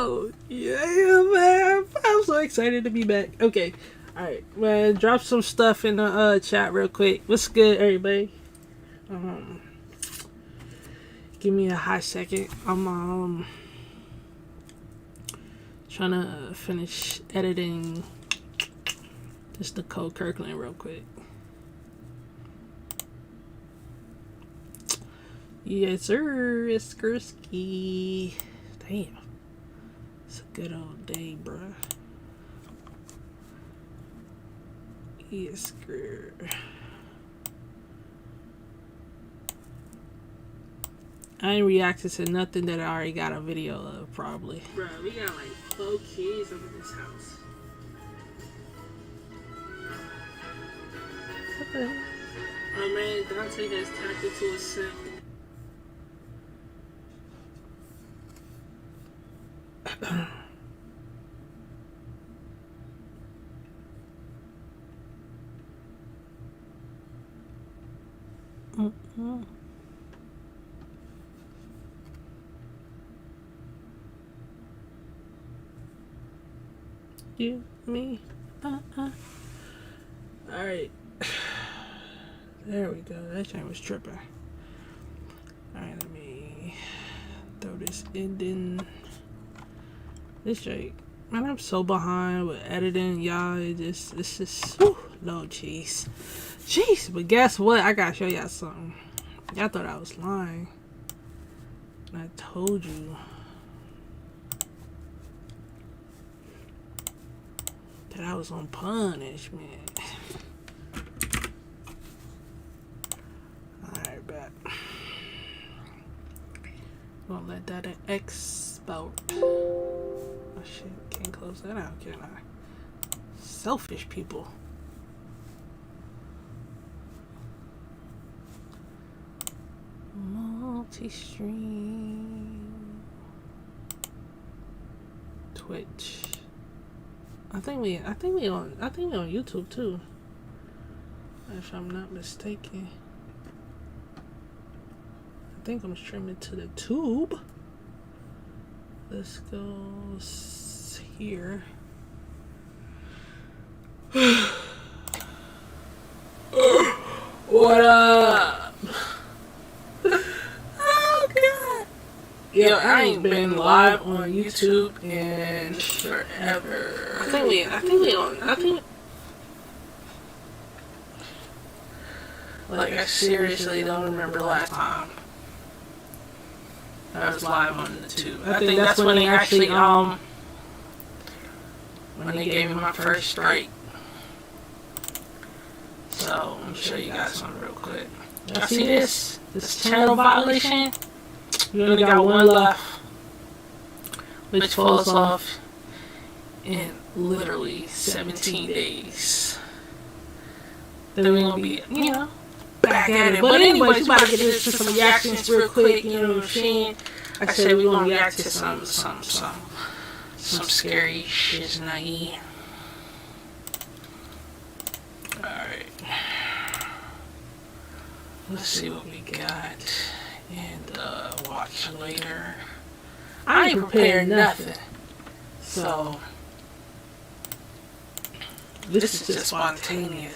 Yo, yeah, man. I'm so excited to be back. Okay, alright, man. Drop some stuff in the chat real quick. What's good, everybody? Give me a hot second. I'm trying to finish editing just the Cole Kirkland real quick. Yes, sir. It's Gursky. Damn. It's a good old day, bruh. Yes, girl. I ain't reacted to nothing that I already got a video of, probably. Bruh, we got like 4 kids in this house. What the hell? Oh man, Dante has tapped into a simp. You, me, Alright. There we go. That thing was tripping. Alright, let me throw this in. This Jake. Man, I'm so behind with editing, y'all. It's just, whew, no, jeez. Jeez, but guess what? I gotta show y'all something. Y'all thought I was lying. I told you that I was on punishment. Alright, bet. Gonna let that export. Oh shit, can't close that out, can I? Selfish people. Multi-stream. Twitch. I think we on YouTube too. If I'm not mistaken. I think I'm streaming to the tube. Let's go here. What up? Oh god. Yo, I ain't been live on YouTube in forever. I think like I seriously don't remember the last time I was live on the tube. I think that's when they actually when they gave me my first strike. So I'm show you guys something real quick. Y'all see this? This channel violation? We only got one left, which falls off in literally 17 days. Then we're gonna be, you know, back at it. But anyways, we about to get into some reactions real quick. You know what I'm saying? Like I said, we're gonna react to some scary shit tonight. Alright. Let's see what we got and watch later. I ain't prepared nothing. So this is just spontaneous.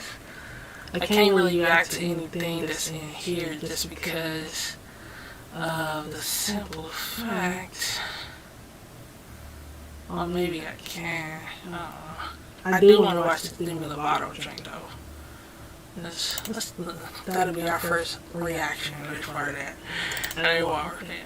I can't really react to anything that's in here just because of the simple fact. Or maybe I can. I do want to watch this thing with a bottle drink though. That'll be our first reaction before that. And I want it.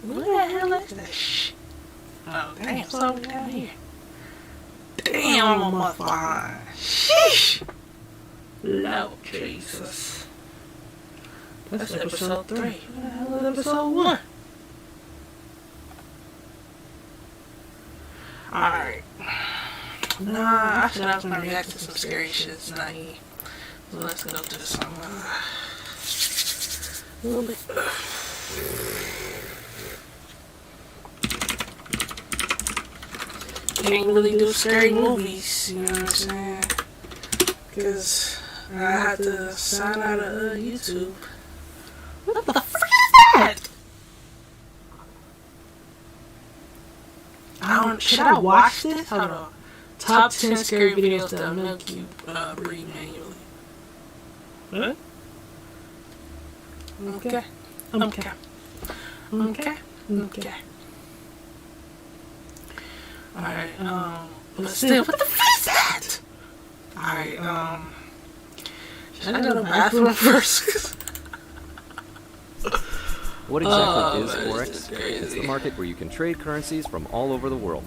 What the hell is this? Oh, damn, something down here. Damn, I'm a month behind. Sheesh! Lord Jesus. That's episode 3. What the hell is episode 1? Alright. Nah, I said I was gonna react to some scary shit tonight. So let's go to some a little bit. can't really do scary movies, you know what I'm saying? Because I had to sign out of YouTube. What the frick is that? Should I watch this? Hold on. Top 10 scary videos that milk you breed manually. What? Okay. Alright, but still, what the fuck is that? Alright, should I go to the bathroom first? What exactly is Forex? It's the market where you can trade currencies from all over the world.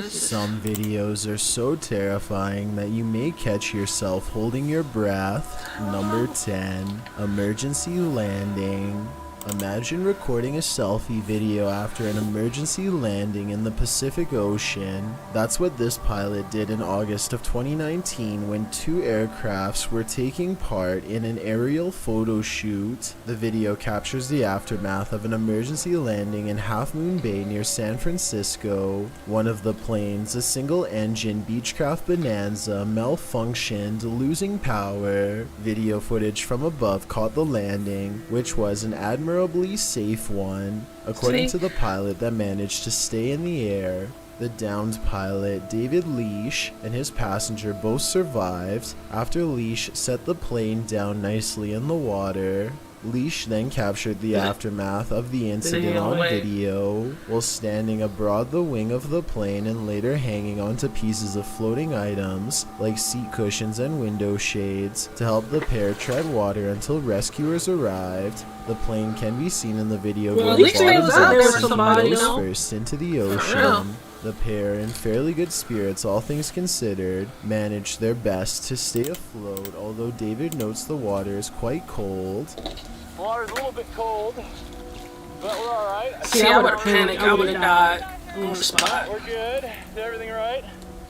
Some videos are so terrifying that you may catch yourself holding your breath. Number 10, emergency landing. Imagine recording a selfie video after an emergency landing in the Pacific Ocean. That's what this pilot did in August of 2019 when 2 aircrafts were taking part in an aerial photo shoot. The video captures the aftermath of an emergency landing in Half Moon Bay near San Francisco. One of the planes, a single-engine Beechcraft Bonanza, malfunctioned, losing power. Video footage from above caught the landing, which was an admirably safe one, according to the pilot that managed to stay in the air. The downed pilot, David Leash, and his passenger both survived after Leash set the plane down nicely in the water. Leash then captured the aftermath of the incident on video while standing abroad the wing of the plane and later hanging onto pieces of floating items like seat cushions and window shades to help the pair tread water until rescuers arrived. The plane can be seen in the video going bottoms up and nose first into the ocean. The pair, in fairly good spirits all things considered, managed their best to stay afloat, although David notes the water is quite cold. The water's a little bit cold, but we're alright. See, I would've panicked. I would've died on the spot. We're good. Is everything alright?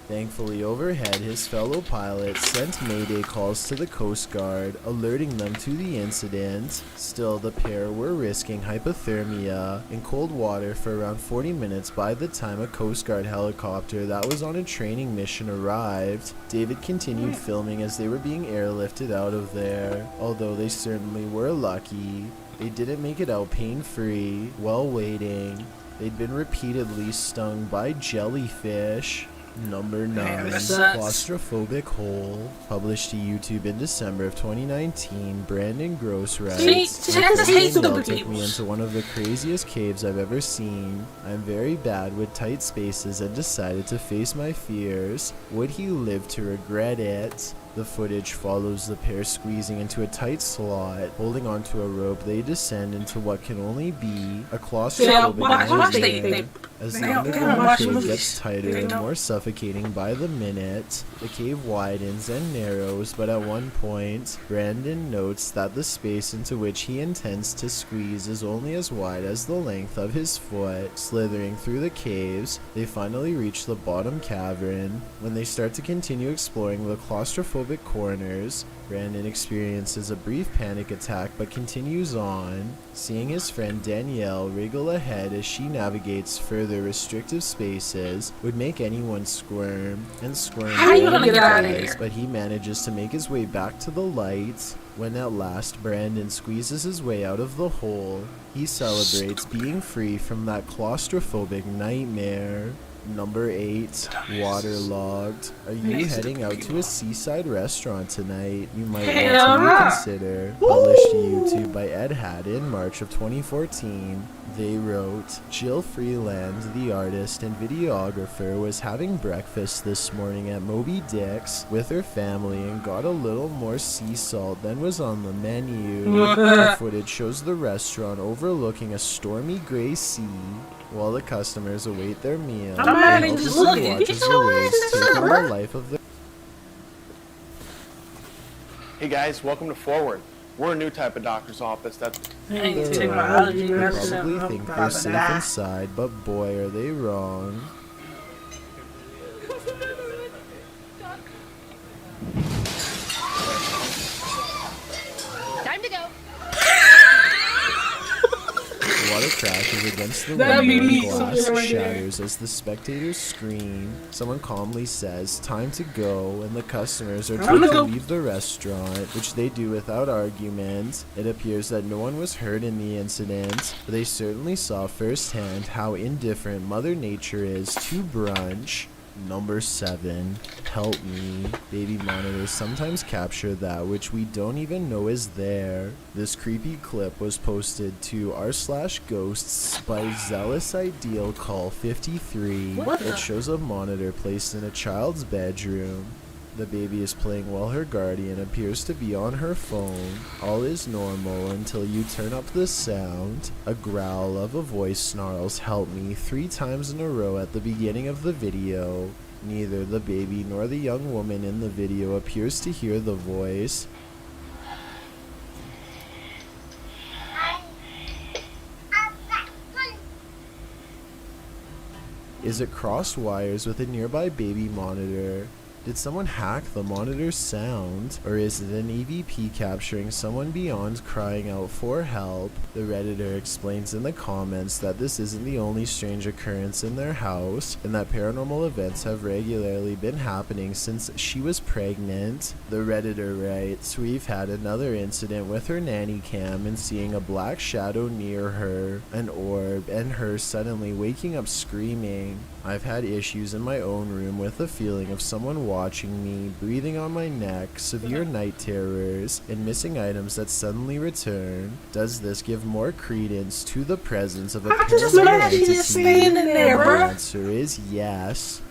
Thankfully, overhead, his fellow pilots sent mayday calls to the Coast Guard, alerting them to the incident. Still, the pair were risking hypothermia in cold water for around 40 minutes by the time a Coast Guard helicopter that was on a training mission arrived. David continued filming as they were being airlifted out of there. Although they certainly were lucky, they didn't make it out pain-free. While waiting, they'd been repeatedly stung by jellyfish. Number 9, Claustrophobic Hole. Published to YouTube in December of 2019, Brandon Gross writes, "My friend Danielle took me into one of the craziest caves I've ever seen. I'm very bad with tight spaces and decided to face my fears. Would he live to regret it?" The footage follows the pair squeezing into a tight slot. Holding onto a rope, they descend into what can only be a claustrophobic nightmare. As the underground cave gets tighter and more suffocating by the minute, the cave widens and narrows, but at one point, Brandon notes that the space into which he intends to squeeze is only as wide as the length of his foot. Slithering through the caves, they finally reach the bottom cavern. When they start to continue exploring the claustrophobic corners, Brandon experiences a brief panic attack but continues on, seeing his friend Danielle wriggle ahead as she navigates further restrictive spaces would make anyone squirm and squirm. How are you gonna get out of here? But he manages to make his way back to the light. When at last Brandon squeezes his way out of the hole, he celebrates being free from that claustrophobic nightmare. Number 8, Waterlogged. Are you heading out to a seaside restaurant tonight? You might want to reconsider. Published to YouTube by Ed Haddon, March of 2014. They wrote, Jill Freeland, the artist and videographer, was having breakfast this morning at Moby Dick's with her family and got a little more sea salt than was on the menu. The footage shows the restaurant overlooking a stormy gray sea. While the customers await their meal, they just looking. watch as the waves take on the life of the... Hey guys, welcome to Forward. We're a new type of doctor's office that's... They probably think they're safe inside, but boy are they wrong. Time to go. What a crashes against the That'd be window and me, glass something right there. shatters as the spectators scream. Someone calmly says, "Time to go," and the customers are Time told to to go. leave the restaurant, which they do without argument. It appears that no one was hurt in the incident, but they certainly saw firsthand how indifferent Mother Nature is to brunch. Number 7. Help me. Baby monitors sometimes capture that which we don't even know is there. This creepy clip was posted to r/ghosts by Zealous Ideal Call 53. It shows a monitor placed in a child's bedroom. The baby is playing while her guardian appears to be on her phone. All is normal until you turn up the sound. A growl of a voice snarls "help me" 3 times in a row at the beginning of the video. Neither the baby nor the young woman in the video appears to hear the voice. Is it crossed wires with a nearby baby monitor? Did someone hack the monitor's sound? Or is it an EVP capturing someone beyond crying out for help? The Redditor explains in the comments that this isn't the only strange occurrence in their house, and that paranormal events have regularly been happening since she was pregnant. The Redditor writes, "We've had another incident with her nanny cam and seeing a black shadow near her, an orb, and her suddenly waking up screaming. I've had issues in my own room with the feeling of someone watching me, breathing on my neck, severe night terrors, and missing items that suddenly return. Does this give more credence to the presence of a just paranormal imagine entity?" just standing there, The bruh. answer is yes.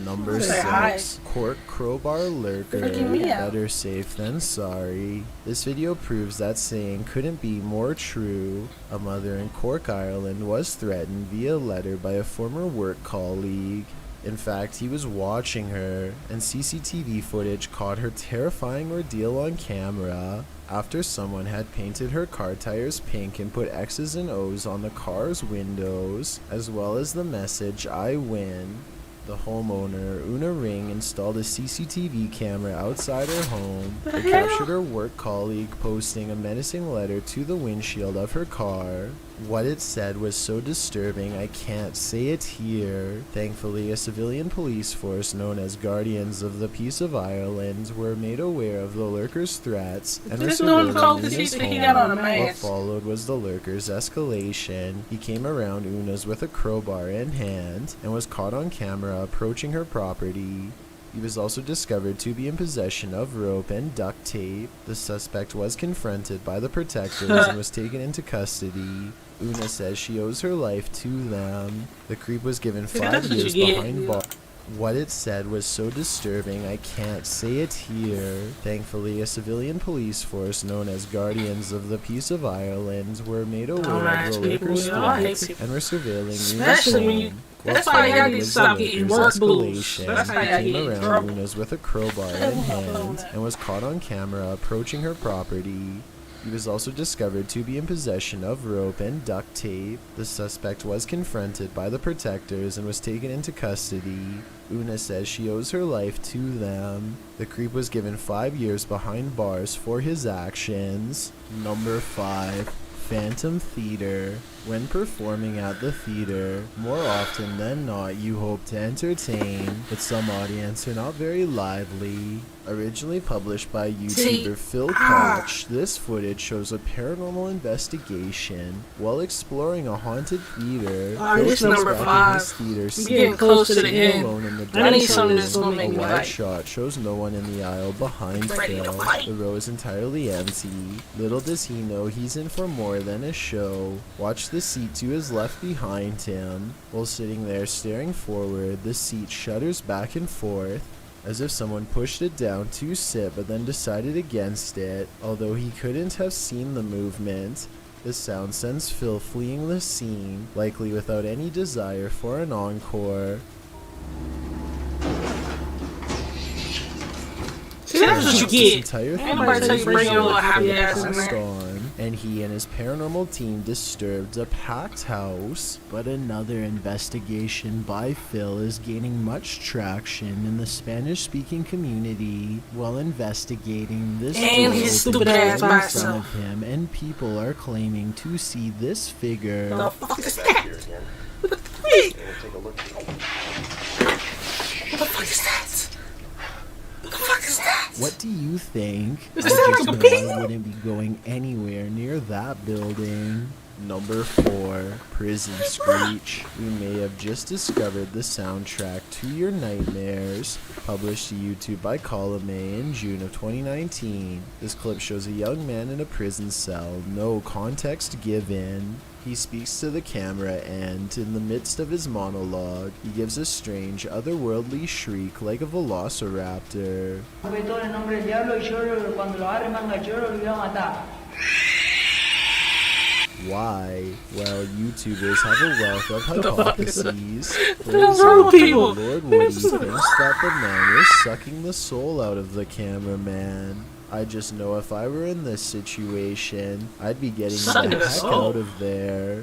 Number Say hi. 6. Cork Crowbar Lurker. Freaking me out. Better safe than sorry. This video proves that saying couldn't be more true. A mother in Cork, Ireland was threatened via letter by a former work colleague. In fact, he was watching her, and CCTV footage caught her terrifying ordeal on camera. After someone had painted her car tires pink and put X's and O's on the car's windows, as well as the message "I win." The homeowner, Una Ring, installed a CCTV camera outside her home. It captured her work colleague posting a menacing letter to the windshield of her car. What it said was so disturbing I can't say it here. Thankfully, a civilian police force known as Guardians of the Peace of Ireland were made aware of the lurker's threats and were There's no one surveilling called to Una's see that he got on a home. mask. What followed was the lurker's escalation. He came around Una's with a crowbar in hand and was caught on camera approaching her property. He was also discovered to be in possession of rope and duct tape. The suspect was confronted by the protectors and was taken into custody. Una says she owes her life to them. The creep was given 5 that's what years you get. behind bars. What it said was so disturbing I can't say it here. Thankfully, a civilian police force known as Guardians of the Peace of Ireland were made aware Dumbass of the people, lurker's you know, I hate threats people. and were surveilling Una's Especially when you- home. that's What why y'all followed need to was stop the getting lurker's work blues. escalation. That's how He y'all came get in around trouble. Una's with a crowbar in hand and was caught on camera approaching her property. He was also discovered to be in possession of rope and duct tape. The suspect was confronted by the protectors and was taken into custody. Una says she owes her life to them. The creep was given 5 years behind bars for his actions. Number 5. Phantom Theater. When performing at the theater, more often than not you hope to entertain, but some audience are not very lively. Originally published by YouTuber Phil Koch, this footage shows a paranormal investigation. While exploring a haunted theater, Alright, Phil this sits number back in 5. his theater I'm seat, getting close to the sitting end. alone in the I need dark something room. that's gonna make A me wide like. shot shows no one in the aisle behind Ready to Phil. fight. The row is entirely empty. Little does he know he's in for more than a show. Watch the seat to his left behind him. While sitting there staring forward, the seat shudders back and forth, as if someone pushed it down to sit but then decided against it. Although he couldn't have seen the movement, the sound sends Phil fleeing the scene, likely without any desire for an encore. See, that's what you This get. entire Ain't nobody tell you bring your little happy ass in there. passed on. and he and his paranormal team disturbed a packed house. But another investigation by Phil is gaining much traction in the Spanish-speaking community. While investigating, this And his stupid ass by in front himself. of him, and people are claiming to see this figure. The fuck is that? Look at the feet. What the fuck is that? What the fuck is that? What do you think? Is I that just like a know pig? I wouldn't be going anywhere near that building. Number 4, Prison Screech. We may have just discovered the soundtrack to your nightmares. Published to YouTube by Column A in June of 2019. This clip shows a young man in a prison cell, no context given. He speaks to the camera and, in the midst of his monologue, he gives a strange, otherworldly shriek like a velociraptor. Why? Well, YouTubers have a wealth of hypotheses. For What's wrong with example, people? Lord Woody thinks that the man was sucking the soul out of the cameraman. I just know if I were in this situation, I'd be getting Sucking the the heck soul. out of there.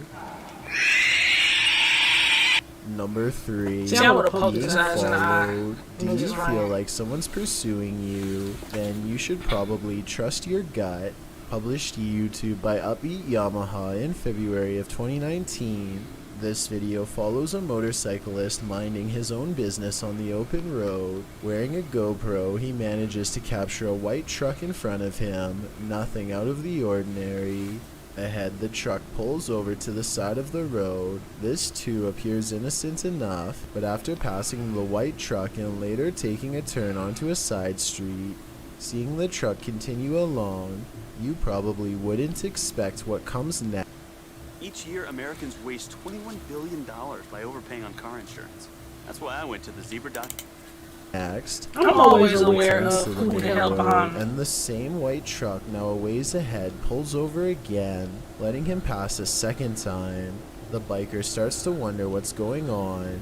Number 3, See, I would've poked being his eyes in the eye. followed. Do He was you just feel running. like someone's pursuing you? Then you should probably trust your gut. Published to YouTube by Upbeat Yamaha in February of 2019. This video follows a motorcyclist minding his own business on the open road. Wearing a GoPro, he manages to capture a white truck in front of him. Nothing out of the ordinary. Ahead, the truck pulls over to the side of the road. This too appears innocent enough, but after passing the white truck and later taking a turn onto a side street, seeing the truck continue along, you probably wouldn't expect what comes next. Each year, Americans waste $21 billion by overpaying on car insurance. That's why I went to the zebra doc. I'm always aware Turns of to who the main hell road, behind me. and the same white truck now a ways ahead pulls over again, letting him pass a second time. The biker starts to wonder what's going on.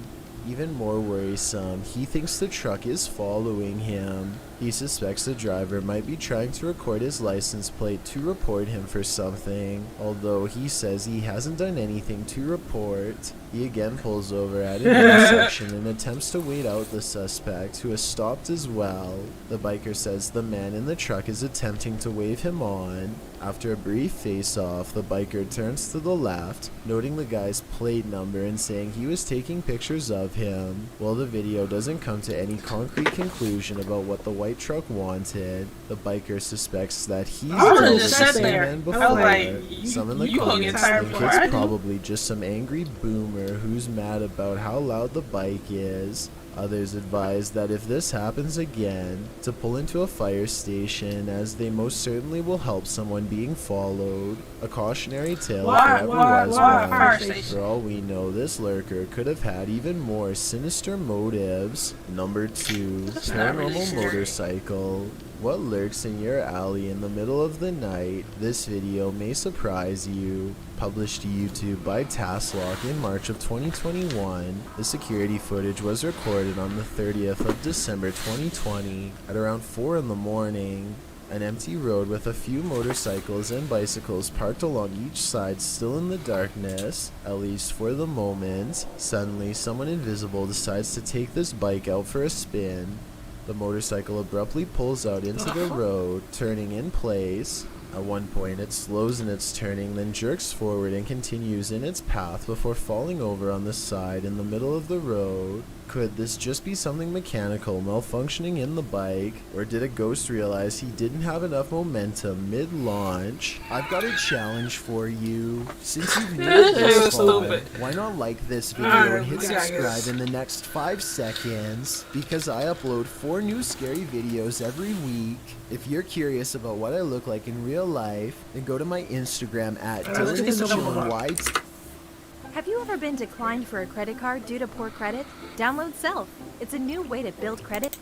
Even more worrisome, he thinks the truck is following him. He suspects the driver might be trying to record his license plate to report him for something, although he says he hasn't done anything to report. He again pulls over at an intersection and attempts to wait out the suspect, who has stopped as well. The biker says the man in the truck is attempting to wave him on. After a brief face-off, the biker turns to the left, noting the guy's plate number and saying he was taking pictures of him. While the video doesn't come to any concrete conclusion about what the white truck wanted, the biker suspects that he's I would've dealt with just the sat same there. man I was before. like, Some in the you gonna get comments tired think before I it's do. probably just some angry boomer who's mad about how loud the bike is. Others advise that if this happens again, to pull into a fire station, as they most certainly will help someone being followed. A cautionary tale Why- if there why- ever was why one. fire station? For all we know, this lurker could have had even more sinister motives. Number 2, That's not really paranormal scary. motorcycle. What lurks in your alley in the middle of the night? This video may surprise you. Published to YouTube by Taslock in March of 2021, the security footage was recorded on the 30th of December 2020 at around 4 in the morning. An empty road with a few motorcycles and bicycles parked along each side, still in the darkness, at least for the moment. Suddenly, someone invisible decides to take this bike out for a spin. The motorcycle abruptly pulls out into the road, turning in place. At one point, it slows in its turning, then jerks forward and continues in its path before falling over on the side in the middle of the road. Could this just be something mechanical malfunctioning in the bike? Or did a ghost realize he didn't have enough momentum mid-launch? I've got a challenge for you. Since you've made it This this is far, stupid. why not like this video Alright, and hit we got subscribe this. in the next 5 seconds? Because I upload 4 new scary videos every week. If you're curious about what I look like in real life, then go to my Instagram at Let's get this over with. DylanHY. Have you ever been declined for a credit card due to poor credit? Download Self. It's a new way to build credit.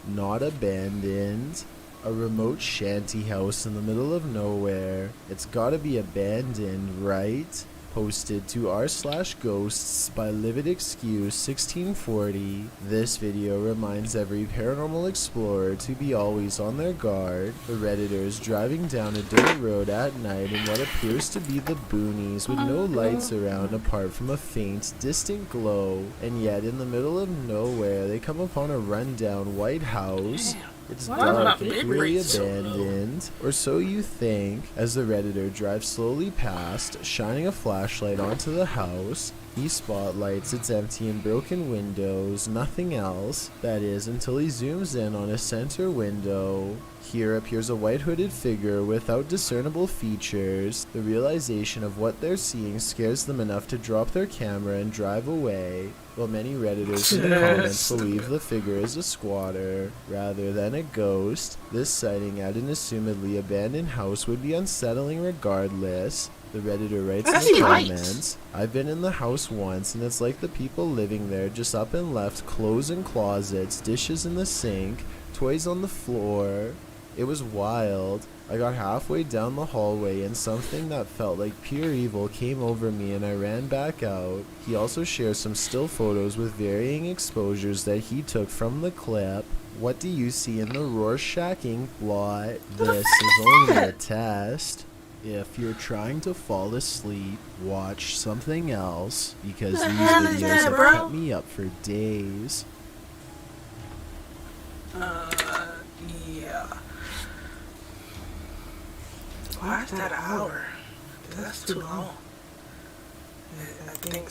Not abandoned. A remote shanty house in the middle of nowhere. It's gotta be abandoned, right? posted to r/ghosts by Livid Excuse 1640. This video reminds every paranormal explorer to be always on their guard. The Redditors driving down a dirt road at night in what appears to be the boonies with no lights around apart from a faint, distant glow, and yet in the middle of nowhere they come upon a rundown white house. It's dark and clearly abandoned, or so you think, as the Redditor drives slowly past, shining a flashlight onto the house. He spotlights its empty and broken windows, nothing else, that is, until he zooms in on a center window. Here appears a white hooded figure without discernible features. The realization of what they're seeing scares them enough to drop their camera and drive away, while many Redditors in the comments believe the figure is a squatter rather than a ghost. This sighting at an assumedly abandoned house would be unsettling regardless. The Redditor writes in the comments, I've been in the house once and it's like the people living there just up and left clothes in closets, dishes in the sink, toys on the floor. It was wild. I got halfway down the hallway and something that felt like pure evil came over me and I ran back out. He also shares some still photos with varying exposures that he took from the clip. What do you see in the Rorschach ink blot? This is only a test. If you're trying to fall asleep, watch something else, because these videos have kept me up for days. Yeah. Why is that an hour? That's too long. I think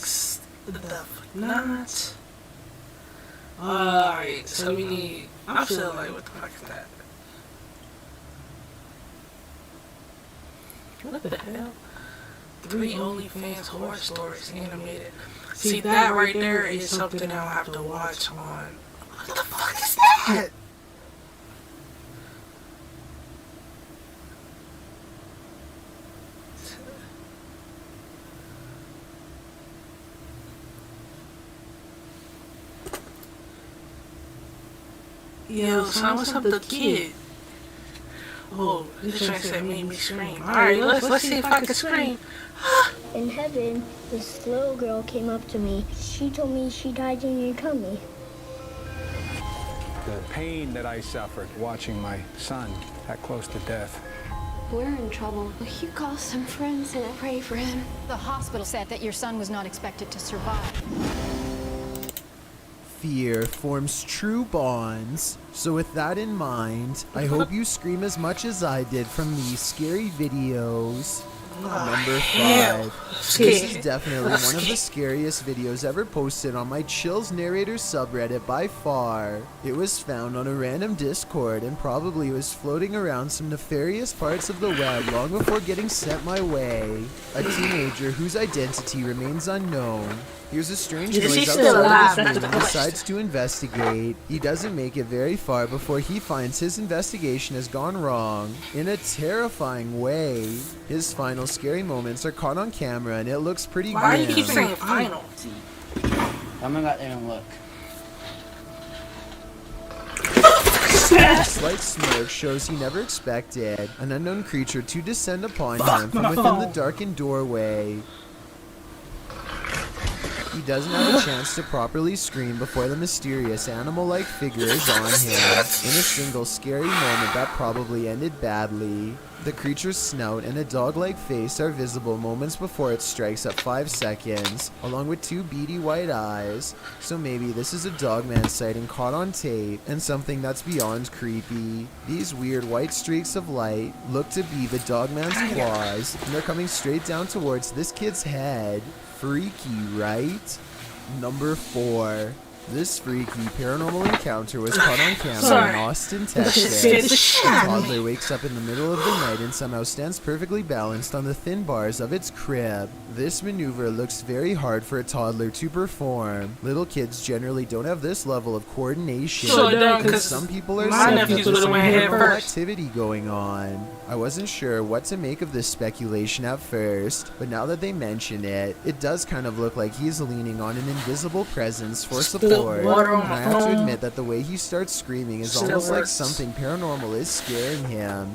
not. Alright, so we need. I'm still like, what the fuck is that? What the hell? 3 OnlyFans horror stories animated. See, that right there is something I'll have to watch on. What the fuck is that? Yo, son, what's up with the kid? Oh, this track said made me scream. Alright, let's see if I can scream. In heaven, this little girl came up to me. She told me she died in your tummy. The pain that I suffered watching my son that close to death. We're in trouble. You call some friends and pray for him. The hospital said that your son was not expected to survive. Fear forms true bonds. So with that in mind, I hope you scream as much as I did from these scary videos. Number 5. This is definitely one of the scariest videos ever posted on my Chills Narrator subreddit by far. It was found on a random Discord and probably was floating around some nefarious parts of the web long before getting sent my way. A teenager whose identity remains unknown. Here's a strange noise outside of his room and decides to investigate. He doesn't make it very far before he finds his investigation has gone wrong in a terrifying way. His final scary moments are caught on camera and it looks pretty grim. Why do you keep saying final? I'm gonna go out there and look. A slight smirk shows he never expected an unknown creature to descend upon him from within the darkened doorway. He doesn't have a chance to properly scream before the mysterious animal-like figure is on him. In a single scary moment that probably ended badly. The creature's snout and a dog-like face are visible moments before it strikes at 5 seconds, along with 2 beady white eyes. So maybe this is a dogman sighting caught on tape, and something that's beyond creepy. These weird white streaks of light look to be the dogman's claws, and they're coming straight down towards this kid's head. Freaky, right? Number 4. This freaky paranormal encounter was caught on camera in Austin, Texas. A toddler wakes up in the middle of the night and somehow stands perfectly balanced on the thin bars of its crib. This maneuver looks very hard for a toddler to perform. Little kids generally don't have this level of coordination. Because some people are saying that there's some paranormal activity going on. I wasn't sure what to make of this speculation at first, but now that they mention it, it does kind of look like he's leaning on an invisible presence for support. And I have to admit that the way he starts screaming is almost like something paranormal is scaring him.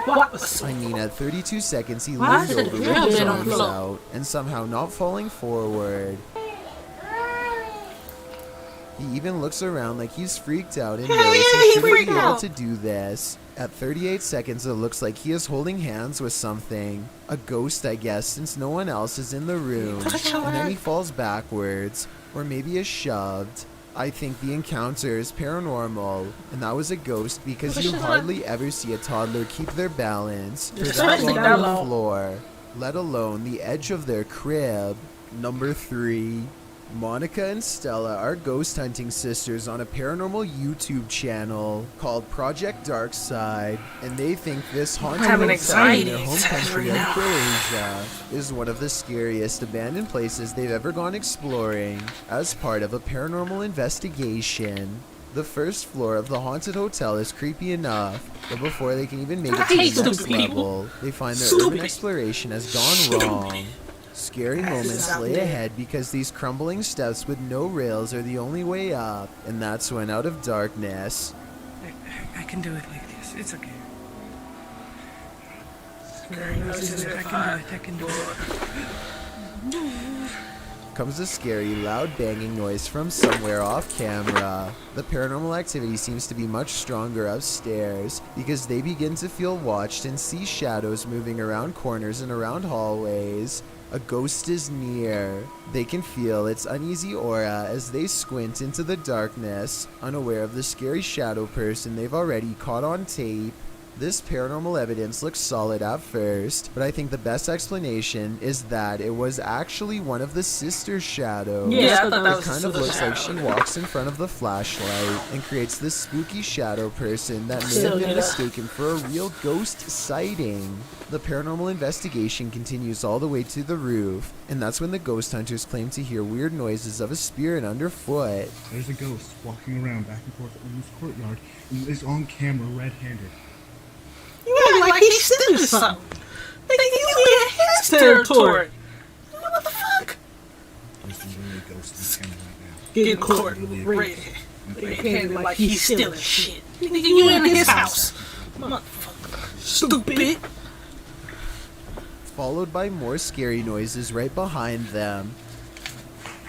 What? I mean, at 32 seconds, he Why leaned is it over a with drill his bit on arms the floor? out, and somehow not falling forward. He even looks around like he's freaked out and knows he shouldn't be freaked able out. to do this. At 38 seconds, it looks like he is holding hands with something. A ghost, I guess, since no one else is in the room. And then he falls backwards, or maybe is shoved. I think the encounter is paranormal, and that was a ghost because you hardly ever see a toddler keep their balance for that Especially long that on the long. floor, let alone the edge of their crib. Number 3. Monica and Stella are ghost hunting sisters on a paranormal YouTube channel called Project Darkseid, and they think this haunted having hotel in their anxiety home attacks country right of now. Croatia is one of the scariest abandoned places they've ever gone exploring as part of a paranormal investigation. The first floor of the haunted hotel is creepy enough, but before they can even make it to hate the next stupid people. level, they find their Stupid. urban exploration has gone wrong. Scary moments lay ahead because these crumbling steps with no rails are the only way up, and that's when out of darkness I can do it like this. It's okay. I can do it. comes a scary, loud banging noise from somewhere off camera. The paranormal activity seems to be much stronger upstairs because they begin to feel watched and see shadows moving around corners and around hallways. A ghost is near. They can feel its uneasy aura as they squint into the darkness, unaware of the scary shadow person they've already caught on tape. This paranormal evidence looks solid at first, but I think the best explanation is that it was actually one of the sister shadows. Yeah, I thought that It was kind of the looks like shadow. she walks in front of the flashlight and creates this spooky shadow person that may So, have been yeah. mistaken for a real ghost sighting. The paranormal investigation continues all the way to the roof, and that's when the ghost hunters claim to hear weird noises of a spirit underfoot. There's a ghost walking around back and forth in this courtyard and is on camera red-handed. You act like he's stealing something. Like you in his territory. What the fuck? There's literally a ghost in the camera right now. Get caught red-handed like he's stealing shit. Nigga, you in his house. Motherfucker. Stupid. Followed by more scary noises right behind them.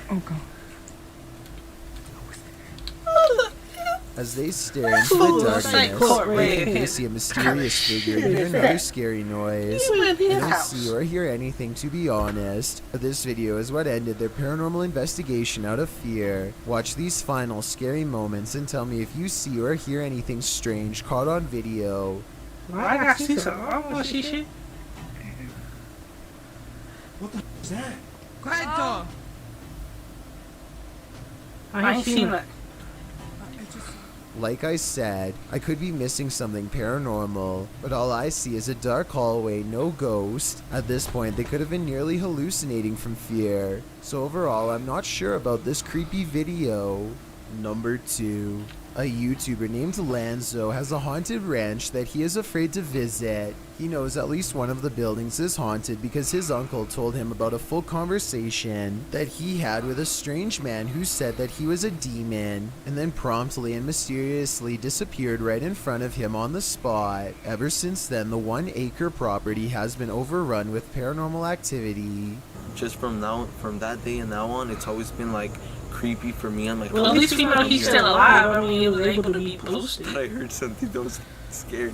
Oh god. As they stare into Ooh, the that's like darkness, court they red. think they see a mysterious figure and hear another scary noise. You in They his don't house. see or hear anything, to be honest, but this video is what ended their paranormal investigation out of fear. Watch these final scary moments and tell me if you see or hear anything strange caught on video. I gotta see something. I don't want to see shit. What the f*** is that? Quiet dog. I ain't seen that. Like I said, I could be missing something paranormal, but all I see is a dark hallway, no ghost. At this point, they could have been nearly hallucinating from fear. So overall, I'm not sure about this creepy video. Number 2. A YouTuber named Lanzo has a haunted ranch that he is afraid to visit. He knows at least one of the buildings is haunted because his uncle told him about a full conversation that he had with a strange man who said that he was a demon, and then promptly and mysteriously disappeared right in front of him on the spot. Ever since then, the 1-acre property has been overrun with paranormal activity. Just from that day and now on, it's always been like creepy for me. I'm like, Well, at least we know he's still alive. I mean, he was able to be posted. I heard something that was scared.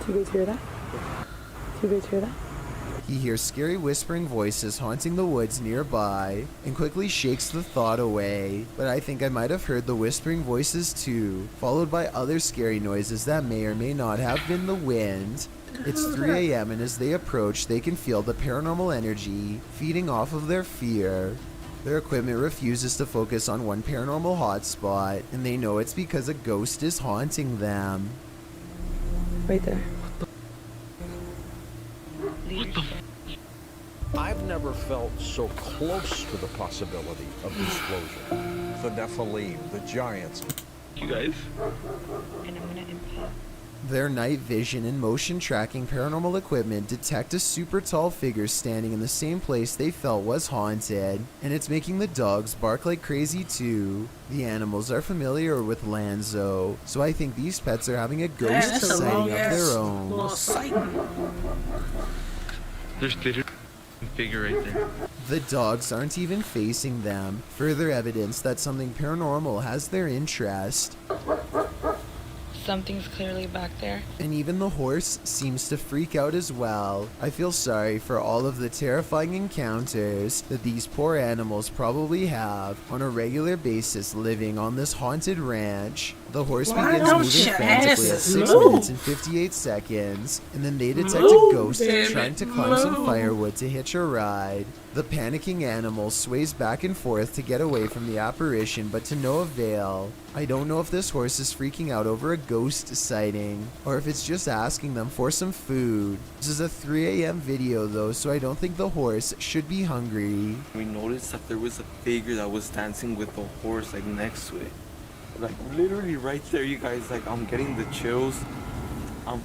Do you guys hear that? Do you guys hear that? He hears scary whispering voices haunting the woods nearby and quickly shakes the thought away. But I think I might have heard the whispering voices too, followed by other scary noises that may or may not have been the wind. It's 3 a.m. and as they approach, they can feel the paranormal energy feeding off of their fear. Their equipment refuses to focus on one paranormal hotspot, and they know it's because a ghost is haunting them. Right there. I've never felt so close to the possibility of disclosure. The Nephilim, the giants. You guys? And I'm gonna impact Their night vision and motion tracking paranormal equipment detect a super tall figure standing in the same place they felt was haunted, and it's making the dogs bark like crazy too. The animals are familiar with Lanzo, so I think these pets are having a ghost sighting of their own. There's literally a figure right there. The dogs aren't even facing them, further evidence that something paranormal has their interest. Something's clearly back there. And even the horse seems to freak out as well. I feel sorry for all of the terrifying encounters that these poor animals probably have on a regular basis living on this haunted ranch. The horse begins moving frantically at 6 minutes and 58 seconds, and then they detect a ghost trying to climb some firewood to hitch a ride. The panicking animal sways back and forth to get away from the apparition, but to no avail. I don't know if this horse is freaking out over a ghost sighting, or if it's just asking them for some food. This is a 3 a.m. video though, so I don't think the horse should be hungry. We noticed that there was a figure that was dancing with the horse like next to it. Like literally right there, you guys. Like I'm getting the chills. I'm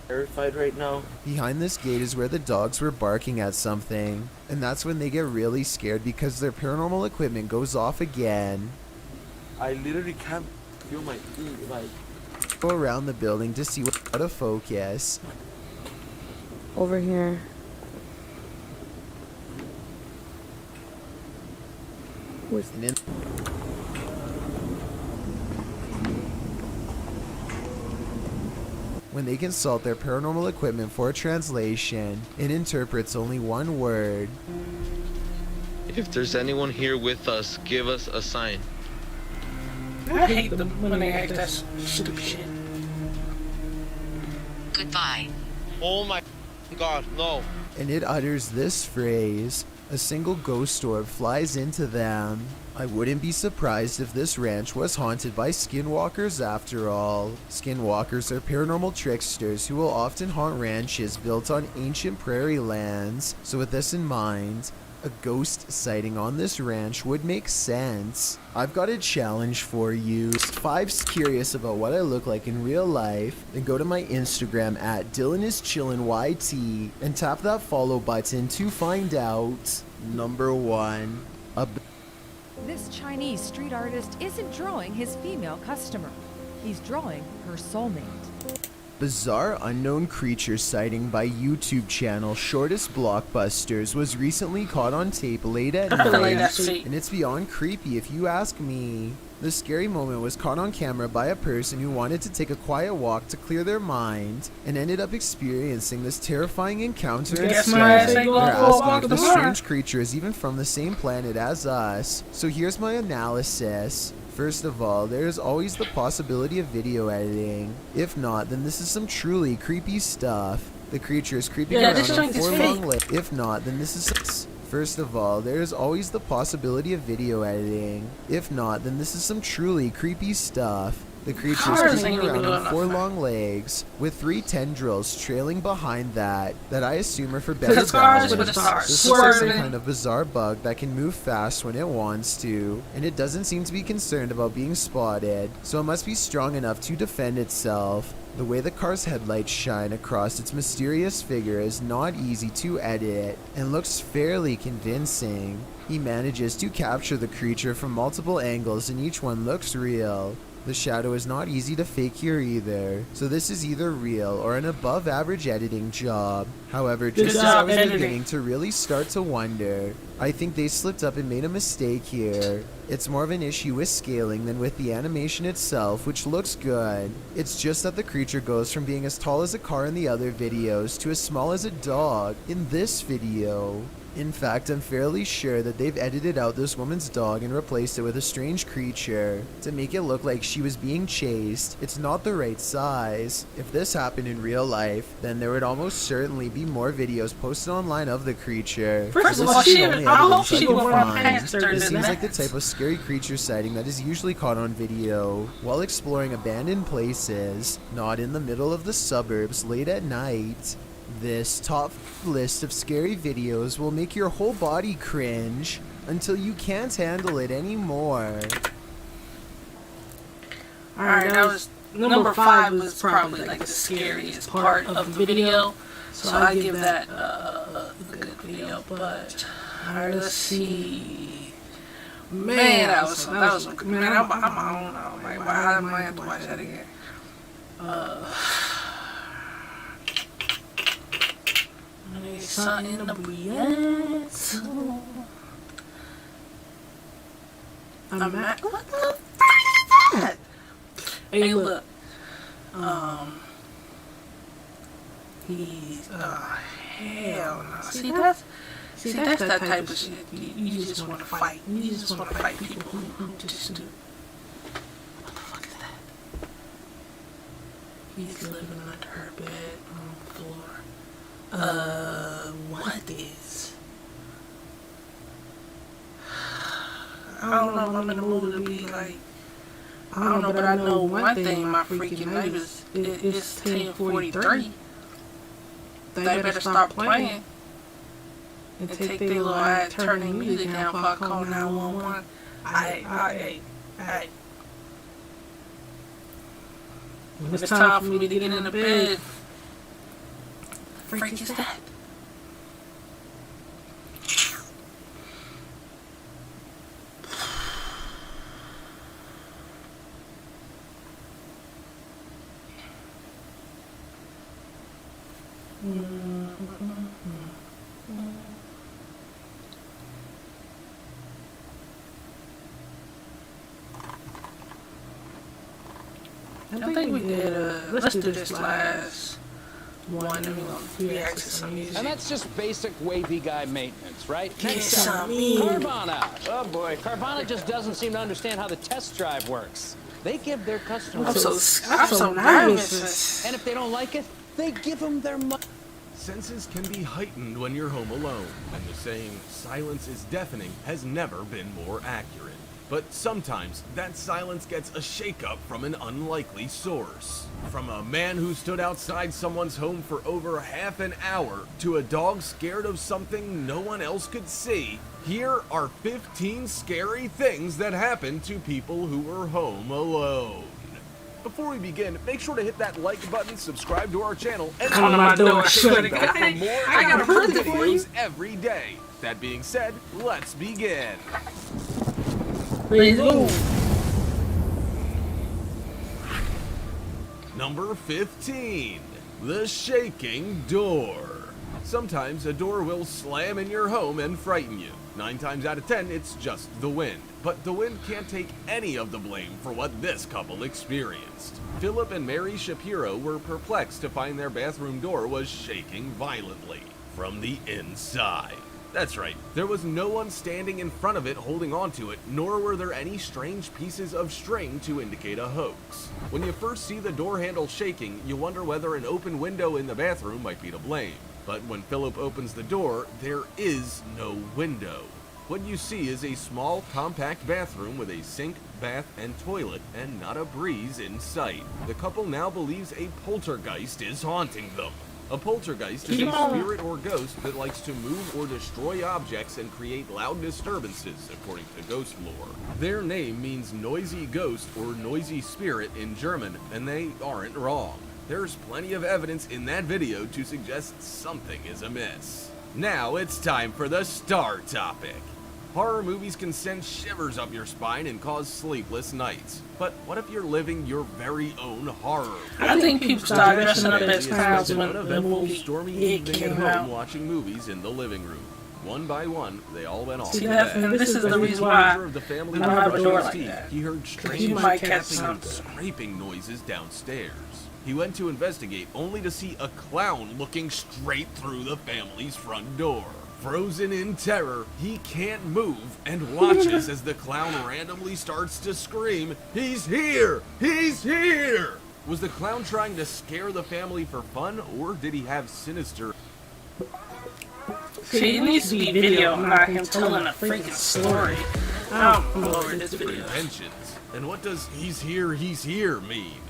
terrified right now. Behind this gate is where the dogs were barking at something, and that's when they get really scared because their paranormal equipment goes off again. I literally can't feel my feet. Like Go around the building to see what's out of focus. Over here. Where's And in when they consult their paranormal equipment for a translation, it interprets only one word. if there's anyone here with us, give us a sign. I hate them when they act that stupid shit. Goodbye. Oh my god, no. And it utters this phrase. A single ghost orb flies into them. I wouldn't be surprised if this ranch was haunted by skinwalkers after all. Skinwalkers are paranormal tricksters who will often haunt ranches built on ancient prairie lands. So with this in mind, a ghost sighting on this ranch would make sense. I've got a challenge for you. If 5's curious about what I look like in real life, then go to my Instagram at DylanIsChillinYT and tap that follow button to find out. Number 1. This Chinese street artist isn't drawing his female customer. He's drawing her soulmate. Bizarre unknown creature sighting by YouTube channel Shortest Blockbusters was recently caught on tape late at night, and it's beyond creepy if you ask me. The scary moment was caught on camera by a person who wanted to take a quiet walk to clear their mind and ended up experiencing this terrifying encounter instead. They're asking if the strange creature is even from the same planet as us. So here's my analysis. First of all, there is always the possibility of video editing. If not, then this is some truly creepy stuff. The creature is creeping around on 4 long legs. If not, then this is First of all, there is always the possibility of video editing. If not, then this is some truly creepy stuff. The creature is creeping around on 4 long legs, with 3 tendrils trailing behind that I assume are for better balance. This looks like some kind of bizarre bug that can move fast when it wants to, and it doesn't seem to be concerned about being spotted, so it must be strong enough to defend itself. The way the car's headlights shine across its mysterious figure is not easy to edit, and looks fairly convincing. He manages to capture the creature from multiple angles and each one looks real. The shadow is not easy to fake here either, so this is either real or an above average editing job. However, just as I was beginning to really start to wonder, I think they slipped up and made a mistake here. It's more of an issue with scaling than with the animation itself, which looks good. It's just that the creature goes from being as tall as a car in the other videos to as small as a dog in this video. In fact, I'm fairly sure that they've edited out this woman's dog and replaced it with a strange creature to make it look like she was being chased. It's not the right size. If this happened in real life, then there would almost certainly be more videos posted online of the creature. First of all, this seems like the type of scary creature sighting that is usually caught on video while exploring abandoned places, not in the middle of the suburbs late at night. This top list of scary videos will make your whole body cringe until you can't handle it anymore. Alright, that was number 5 was probably like the scariest part of the video, so I give that a good video. But alright, let's see. Man, that was man. I don't know. Like, why am I have to watch that again? Something to breathe. What the fuck is that? Hey, look. He's hell no. See that's that type of shit. You just want to fight. You just want to fight people who just do. What the fuck is that? He's living under her bed on the floor. What is? I don't know if I'm in the mood to be like. I don't know, but I know one thing in my freaking life is it's 10:43. They better stop playing and take their little ass, turn their music down before I call 911. Hey. When it's time for me to get in the bed, freak is that? I think we did, let's do this last one and we're gonna react to some music. And that's just basic wavy guy maintenance, right? Get some Carvana. Oh boy, Carvana just doesn't seem to understand how the test drive works. They give their customers... I'm so nervous. And if they don't like it, they give them their money. Senses can be heightened when you're home alone, and the saying, silence is deafening, has never been more accurate. But sometimes, that silence gets a shakeup from an unlikely source. From a man who stood outside someone's home for over half an hour, to a dog scared of something no one else could see, here are 15 scary things that happened to people who were home alone. Before we begin, make sure to hit that like button, subscribe to our channel, and Come on, my door. for more videos every day. That being said, let's begin. Please move. Number 15, the shaking door. Sometimes a door will slam in your home and frighten you. 9 times out of 10, it's just the wind. But the wind can't take any of the blame for what this couple experienced. Philip and Mary Shapiro were perplexed to find their bathroom door was shaking violently from the inside. That's right, there was no one standing in front of it holding onto it, nor were there any strange pieces of string to indicate a hoax. When you first see the door handle shaking, you wonder whether an open window in the bathroom might be to blame. But when Philip opens the door, there is no window. What you see is a small, compact bathroom with a sink, bath, and toilet, and not a breeze in sight. The couple now believes a poltergeist is haunting them. A poltergeist is a spirit or ghost that likes to move or destroy objects and create loud disturbances, according to ghost lore. Their name means noisy ghost or noisy spirit in German, and they aren't wrong. There's plenty of evidence in that video to suggest something is amiss. Now it's time for the star topic. Horror movies can send shivers up your spine and cause sleepless nights. But what if you're living your very own horror? I think people started dressing up as clowns when the uneventful, movie stormy evening at home watching movies in the living room. One by one, they all went off. See, and this is the reason why I don't have a door like that. He heard strange tapping and scraping noises downstairs. He went to investigate, only to see a clown looking straight through the family's front door. Frozen in terror, he can't move and watches as the clown randomly starts to scream, "He's here! He's here!" Was the clown trying to scare the family for fun, or did he have sinister... See, it needs to be video, not him telling a freaking story. I'm over this video. Intentions. And what does he's here mean?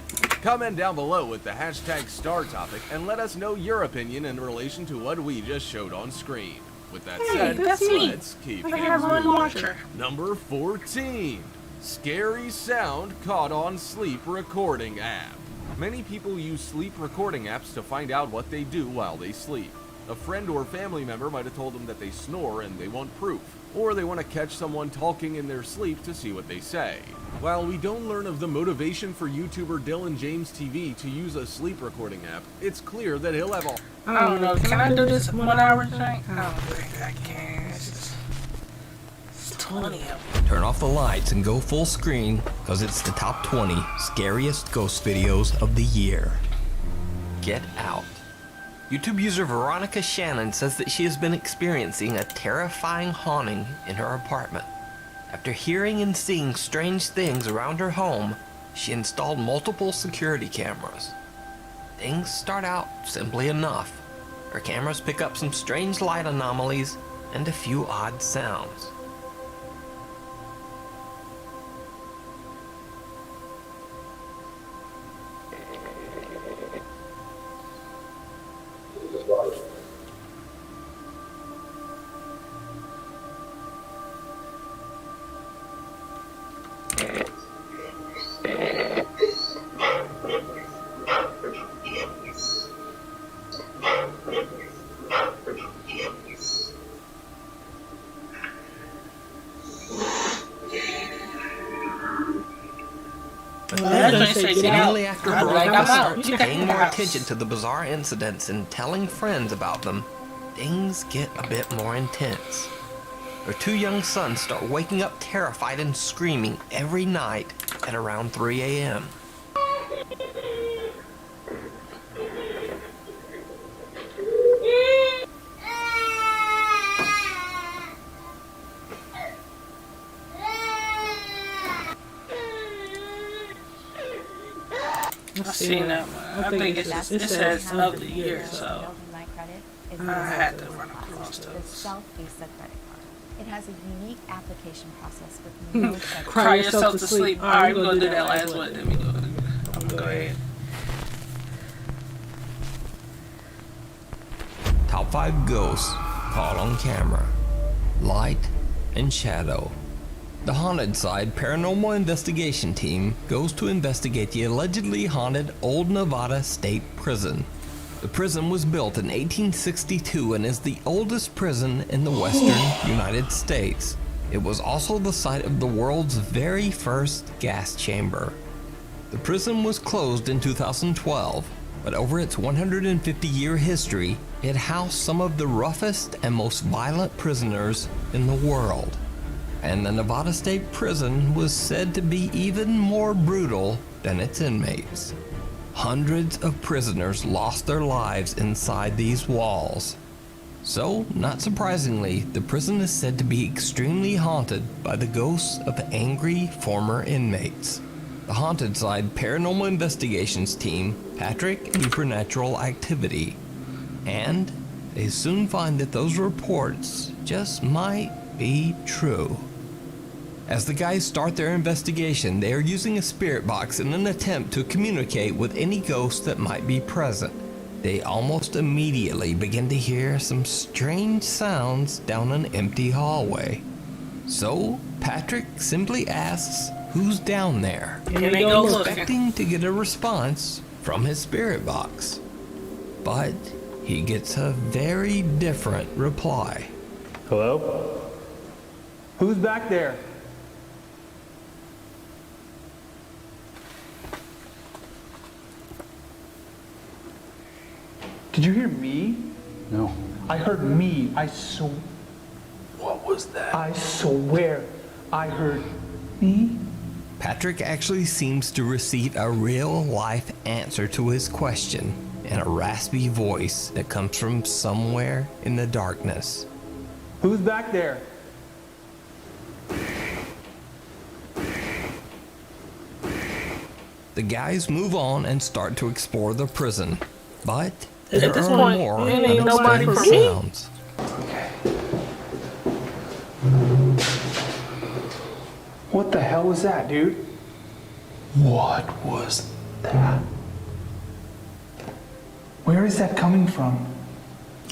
Comment down below with the hashtag star topic and let us know your opinion in relation to what we just showed on screen. With that said, that's me. let's keep I have one watcher. Number 14. Scary sound caught on sleep recording app. Many people use sleep recording apps to find out what they do while they sleep. A friend or family member might have told them that they snore and they want proof, or they want to catch someone talking in their sleep to see what they say. While we don't learn of the motivation for YouTuber Dylan James TV to use a sleep recording app, it's clear that he'll have a... I don't know, can I do this 1 hour thing? I don't think I can. It's 20 of them. Turn off the lights and go full screen, because it's the top 20 scariest ghost videos of the year. Get out. YouTube user Veronica Shannon says that she has been experiencing a terrifying haunting in her apartment. After hearing and seeing strange things around her home, she installed multiple security cameras. Things start out simply enough. Her cameras pick up some strange light anomalies and a few odd sounds. Immediately after Veronica starts paying more attention to the bizarre incidents and telling friends about them, things get a bit more intense. Her 2 young sons start waking up terrified and screaming every night at around 3 a.m. I've seen that one. I think it says of the year, so I had to run across those. The Self-Visa credit card. It has a unique application process with no Cry yourself to sleep. Alright, we're gonna do that last one. Then we go. I'm gonna go ahead. Top 5 ghosts caught on camera. Light and shadow. The Haunted Side Paranormal Investigation Team goes to investigate the allegedly haunted Old Nevada State Prison. The prison was built in 1862 and is the oldest prison in the western United States. It was also the site of the world's very first gas chamber. The prison was closed in 2012, but over its 150-year history, it housed some of the roughest and most violent prisoners in the world. And the Nevada State Prison was said to be even more brutal than its inmates. Hundreds of prisoners lost their lives inside these walls. So, not surprisingly, the prison is said to be extremely haunted by the ghosts of angry former inmates. The Haunted Side Paranormal Investigations team Patrick Supernatural Activity, and they soon find that those reports just might be true. As the guys start their investigation, they are using a spirit box in an attempt to communicate with any ghost that might be present. They almost immediately begin to hear some strange sounds down an empty hallway. So, Patrick simply asks who's down there, expecting to get a response from his spirit box. But he gets a very different reply. Hello? Who's back there? Did you hear me? No. I heard me. What was that? I swear I heard me. Patrick actually seems to receive a real-life answer to his question in a raspy voice that comes from somewhere in the darkness. Who's back there? The guys move on and start to explore the prison, but At there this are point, more it ain't nobody for unexplained me. sounds. What the hell was that, dude? What was that? Where is that coming from?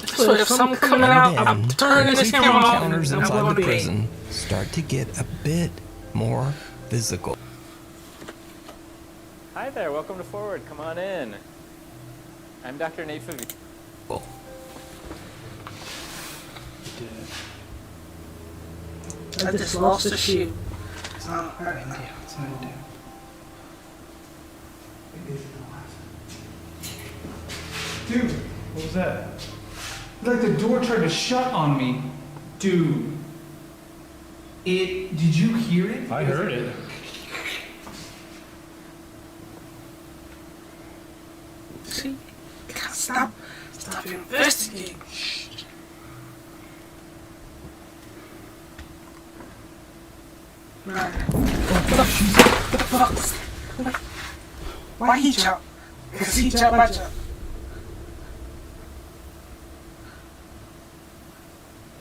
So if something coming out, I'm turning this creepy camera off. encounters I'm inside going the to bed. prison start to get a bit more physical. Hi there, welcome to Forward. Come on in. I'm Dr. Nate Favi. I just lost the shoe. It's not a big deal. It's not a deal. Dude, what was that? Like the door tried to shut on me. Dude. Did you hear it? I heard it. See? Stop investigating. Right. What the fuck? Why he jump? Because he jumped, I jump.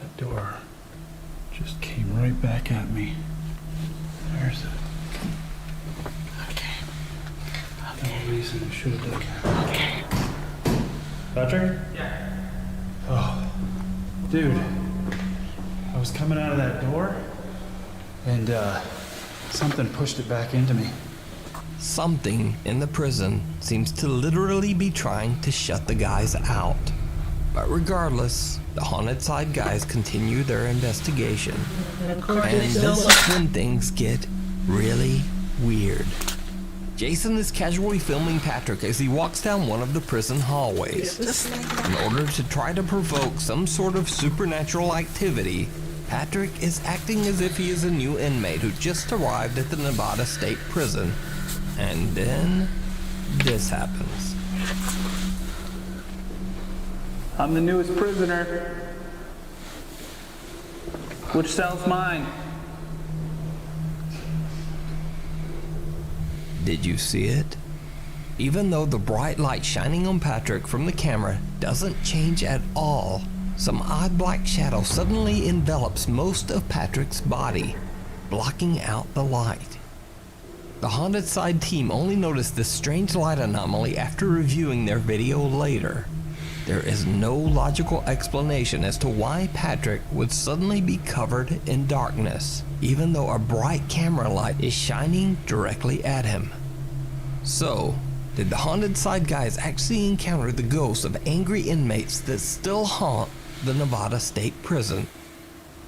That door just came right back at me. There's it. No reason I should have done. Okay. Patrick? Yeah. Oh, dude. I was coming out of that door, and something pushed it back into me. Something in the prison seems to literally be trying to shut the guys out. But regardless, the Haunted Side guys continue their investigation. And this is when things get really weird. Jason is casually filming Patrick as he walks down one of the prison hallways. In order to try to provoke some sort of supernatural activity, Patrick is acting as if he is a new inmate who just arrived at the Nevada State Prison. And then this happens. I'm the newest prisoner. Which cell's mine? Did you see it? Even though the bright light shining on Patrick from the camera doesn't change at all, some odd black shadow suddenly envelops most of Patrick's body, blocking out the light. The Haunted Side team only noticed this strange light anomaly after reviewing their video later. There is no logical explanation as to why Patrick would suddenly be covered in darkness, even though a bright camera light is shining directly at him. So, did the Haunted Side guys actually encounter the ghosts of angry inmates that still haunt the Nevada State Prison?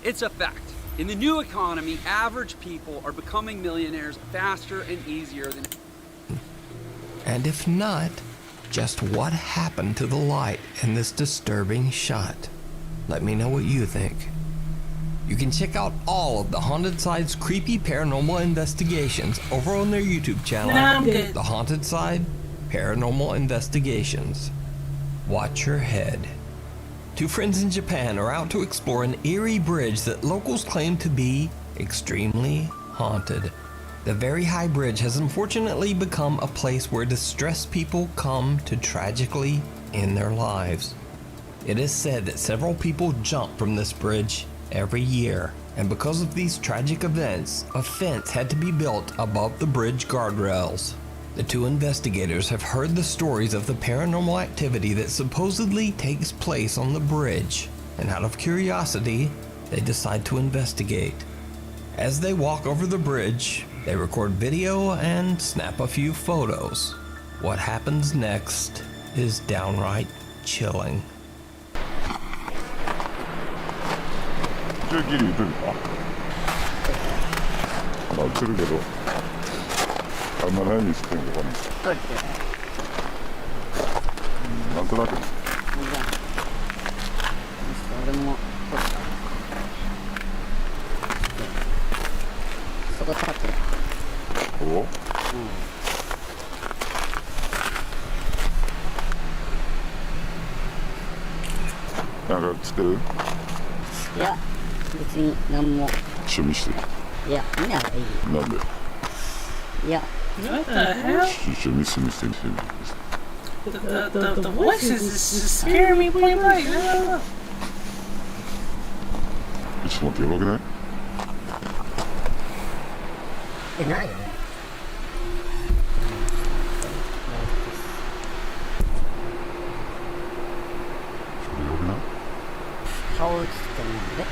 It's a fact. In the new economy, average people are becoming millionaires faster and easier than... And if not, just what happened to the light in this disturbing shot? Let me know what you think. You can check out all of the Haunted Side's creepy paranormal investigations over on their YouTube channel, The Haunted Side Paranormal Investigations. Watch your head. Two friends in Japan are out to explore an eerie bridge that locals claim to be extremely haunted. The very high bridge has unfortunately become a place where distressed people come to tragically end their lives. It is said that several people jump from this bridge every year, and because of these tragic events, a fence had to be built above the bridge guardrails. The two investigators have heard the stories of the paranormal activity that supposedly takes place on the bridge, and out of curiosity, they decide to investigate. As they walk over the bridge, they record video and snap a few photos. What happens next is downright chilling. What the hell? The voices is scaring me point blank. I don't know. ないよね。顔映ってないんで、待って。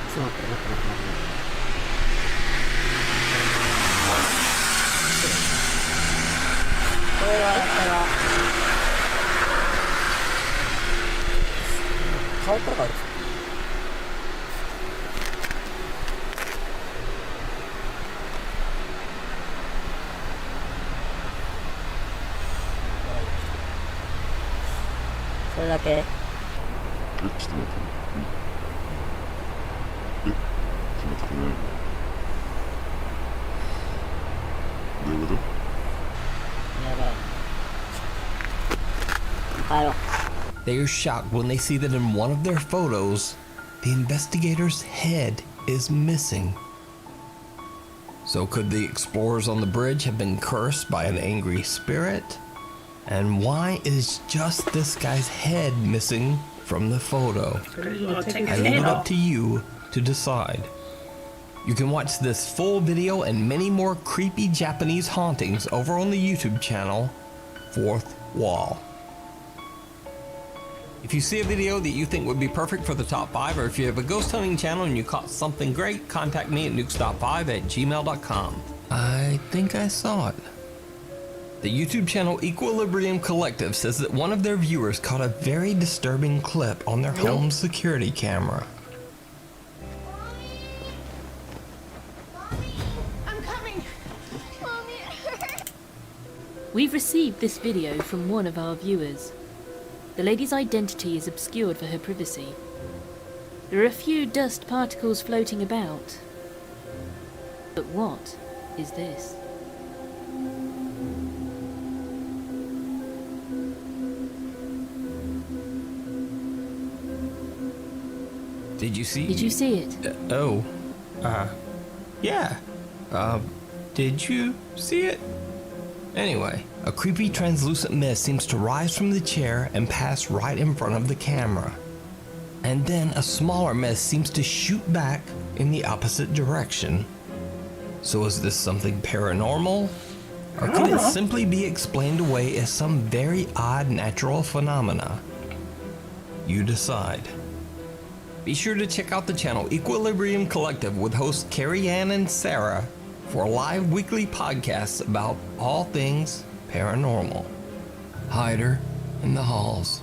顔とかそれだけ。ちょっと待って。ちょっと待ってくれない。どういうこと？やばい。帰ろう。 They are shocked when they see that in one of their photos, the investigator's head is missing. So could the explorers on the bridge have been cursed by an angry spirit? And why is just this guy's head missing from the photo? I leave it up to you to decide. You can watch this full video and many more creepy Japanese hauntings over on the YouTube channel, Fourth Wall. If you see a video that you think would be perfect for the top 5, or if you have a ghost hunting channel and you caught something great, contact me at nukestop5@gmail.com. I think I saw it. The YouTube channel Equilibrium Collective says that one of their viewers caught a very disturbing clip on their home security camera. I'm coming. Mommy, it hurts. We've received this video from one of our viewers. The lady's identity is obscured for her privacy. There are a few dust particles floating about. But what is this? Did you see it? Yeah. Did you see it? Anyway, a creepy translucent mist seems to rise from the chair and pass right in front of the camera. And then a smaller mist seems to shoot back in the opposite direction. So is this something paranormal? Or could it simply be explained away as some very odd natural phenomena? You decide. Be sure to check out the channel Equilibrium Collective with hosts Carrie Ann and Sarah for live weekly podcasts about all things paranormal. Hider in the Halls.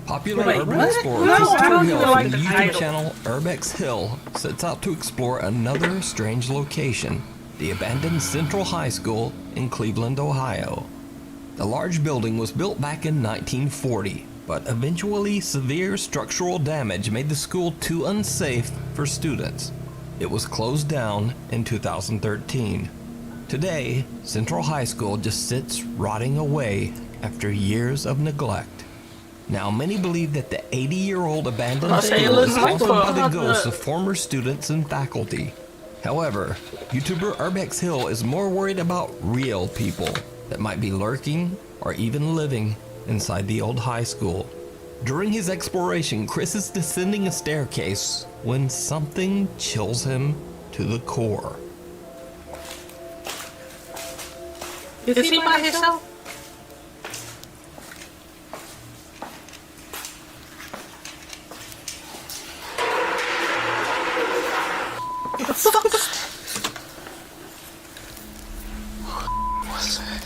Popular urban explorer Christopher Hill from the YouTube channel Urbex Hill sets out to explore another strange location, the abandoned Central High School in Cleveland, Ohio. The large building was built back in 1940, but eventually severe structural damage made the school too unsafe for students. It was closed down in 2013. Today, Central High School just sits rotting away after years of neglect. Now, many believe that the 80-year-old abandoned school is haunted by the ghosts of former students and faculty. However, YouTuber Urbex Hill is more worried about real people that might be lurking or even living inside the old high school. During his exploration, Chris is descending a staircase when something chills him to the core. Is he by himself? What the fuck was that? What's that?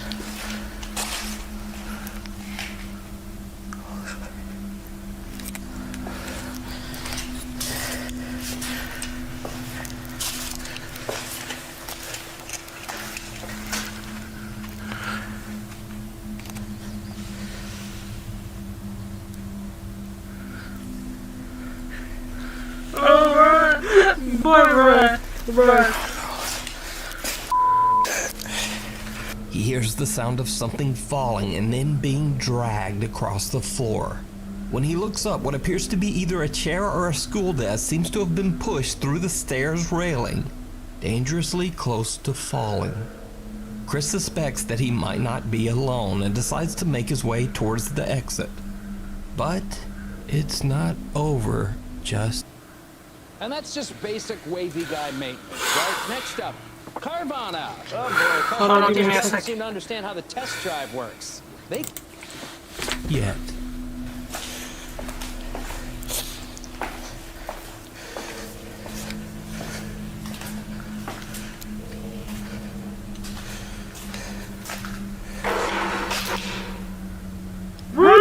He hears the sound of something falling and then being dragged across the floor. When he looks up, what appears to be either a chair or a school desk seems to have been pushed through the stairs railing, dangerously close to falling. Chris suspects that he might not be alone and decides to make his way towards the exit. But it's not over just. And that's just basic wavy guy maintenance, right? Next up, Carvana. Oh boy, Hold on, give me a doesn't sec. seem to understand how the test drive works. They Yet.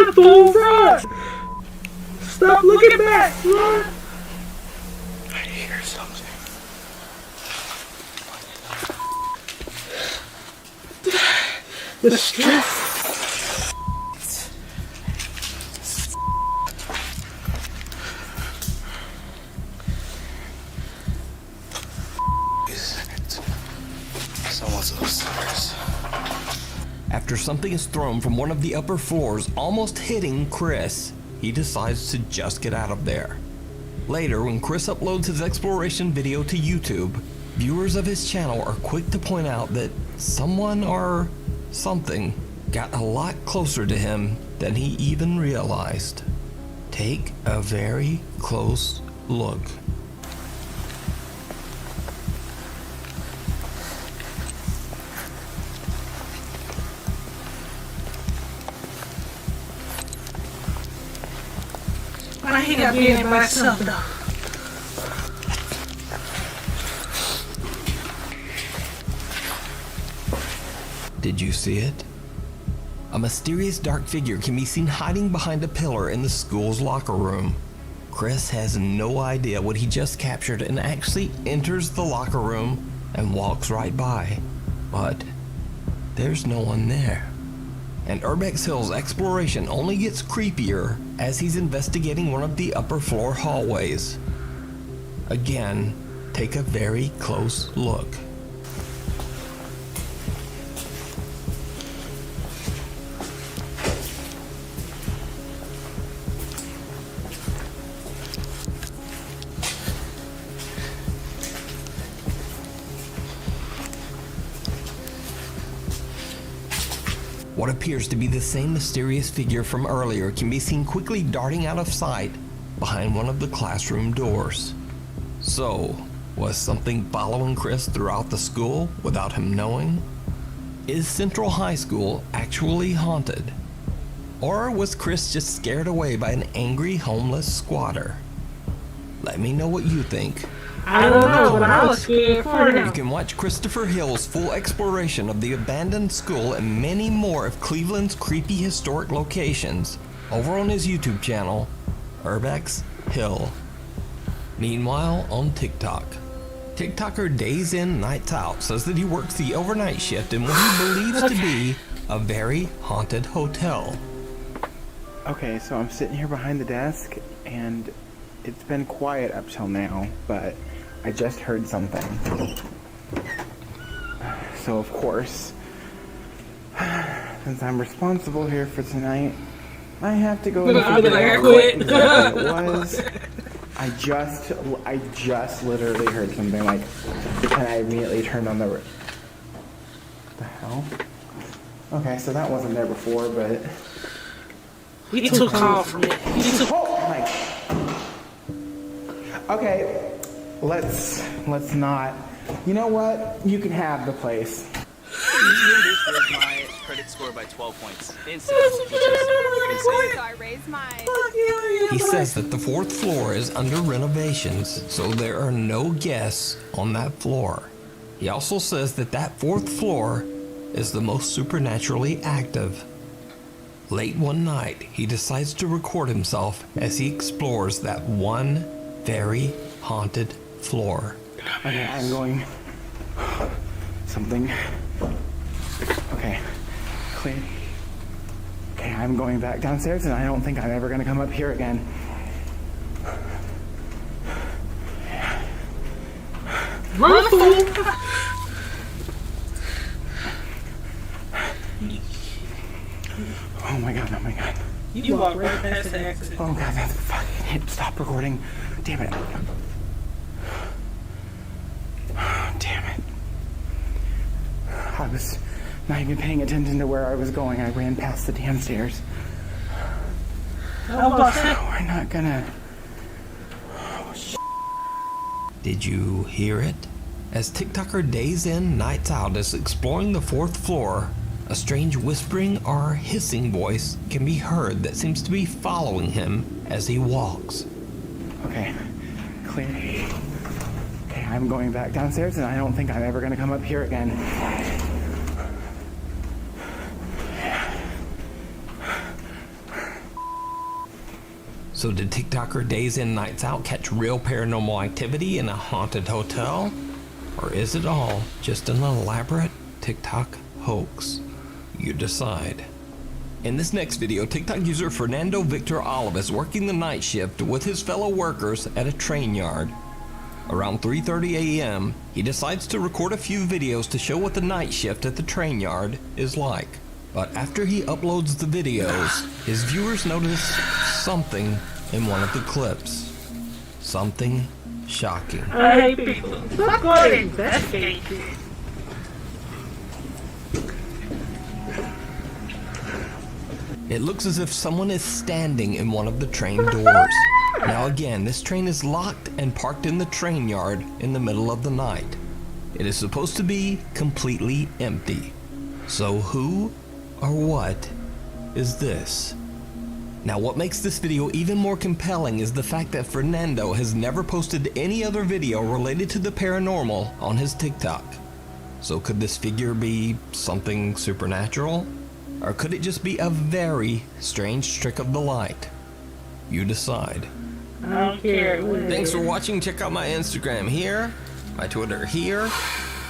Run, fool, run! Stop looking back, run! I hear something. The stress. Someone's upstairs. After something is thrown from one of the upper floors, almost hitting Chris, he decides to just get out of there. Later, when Chris uploads his exploration video to YouTube, viewers of his channel are quick to point out that someone or something got a lot closer to him than he even realized. Take a very close look. Why he got me in by himself though? Did you see it? A mysterious dark figure can be seen hiding behind a pillar in the school's locker room. Chris has no idea what he just captured and actually enters the locker room and walks right by. But there's no one there. And Urbex Hill's exploration only gets creepier as he's investigating one of the upper floor hallways. Again, take a very close look. What appears to be the same mysterious figure from earlier can be seen quickly darting out of sight behind one of the classroom doors. So, was something following Chris throughout the school without him knowing? Is Central High School actually haunted? Or was Chris just scared away by an angry homeless squatter? Let me know what you think. I don't know, but I was scared for him. You can watch Christopher Hill's full exploration of the abandoned school and many more of Cleveland's creepy historic locations over on his YouTube channel, Urbex Hill. Meanwhile, on TikTok, TikToker Days In Nights Out says that he works the overnight shift in what he believes to be a very haunted hotel. Okay, so I'm sitting here behind the desk and it's been quiet up till now, but I just heard something. So of course, since I'm responsible here for tonight, I have to go and figure out what it was. I just literally heard something like, and I immediately turned on the... What the hell? Okay, so that wasn't there before, but... He too calm for me. Okay, let's not. You know what? You can have the place. My credit score by 12 points. Instant. I raised mine. He says that the fourth floor is under renovations, so there are no guests on that floor. He also says that that fourth floor is the most supernaturally active. Late one night, he decides to record himself as he explores that one very haunted floor. Okay, I'm going... Something... Okay, clear. Okay, I'm going back downstairs and I don't think I'm ever gonna come up here again. Run, fool! Oh my god, oh my god. You walked right past the exit. Oh god, that's fucking it. Stop recording. Damn it. Damn it. I was not even paying attention to where I was going. I ran past the damn stairs. We're not gonna... Oh, shit. Did you hear it? As TikToker Days In Nights Out is exploring the fourth floor, a strange whispering or hissing voice can be heard that seems to be following him as he walks. Okay, clear. Okay, I'm going back downstairs and I don't think I'm ever gonna come up here again. So did TikToker Days In Nights Out catch real paranormal activity in a haunted hotel? Or is it all just an elaborate TikTok hoax? You decide. In this next video, TikTok user Fernando Victor Olive is working the night shift with his fellow workers at a train yard. Around 3:30 a.m., he decides to record a few videos to show what the night shift at the train yard is like. But after he uploads the videos, his viewers notice something in one of the clips. Something shocking. I hate people. Stop going to investigate. It looks as if someone is standing in one of the train doors. Now again, this train is locked and parked in the train yard in the middle of the night. It is supposed to be completely empty. So who or what is this? Now what makes this video even more compelling is the fact that Fernando has never posted any other video related to the paranormal on his TikTok. So could this figure be something supernatural? Or could it just be a very strange trick of the light? You decide. I don't care. Thanks for watching. Check out my Instagram here, my Twitter here,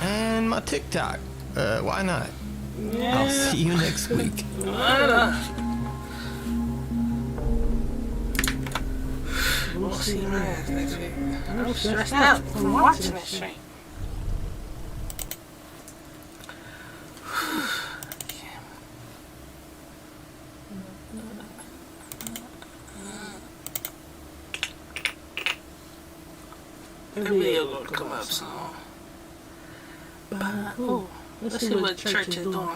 and my TikTok. Why not? Yeah. I'll see you next week. Why not? We'll see my ass next week. I'm stressed out from watching this stream. The video gonna come up soon. But, oh, let's see what the church is doing.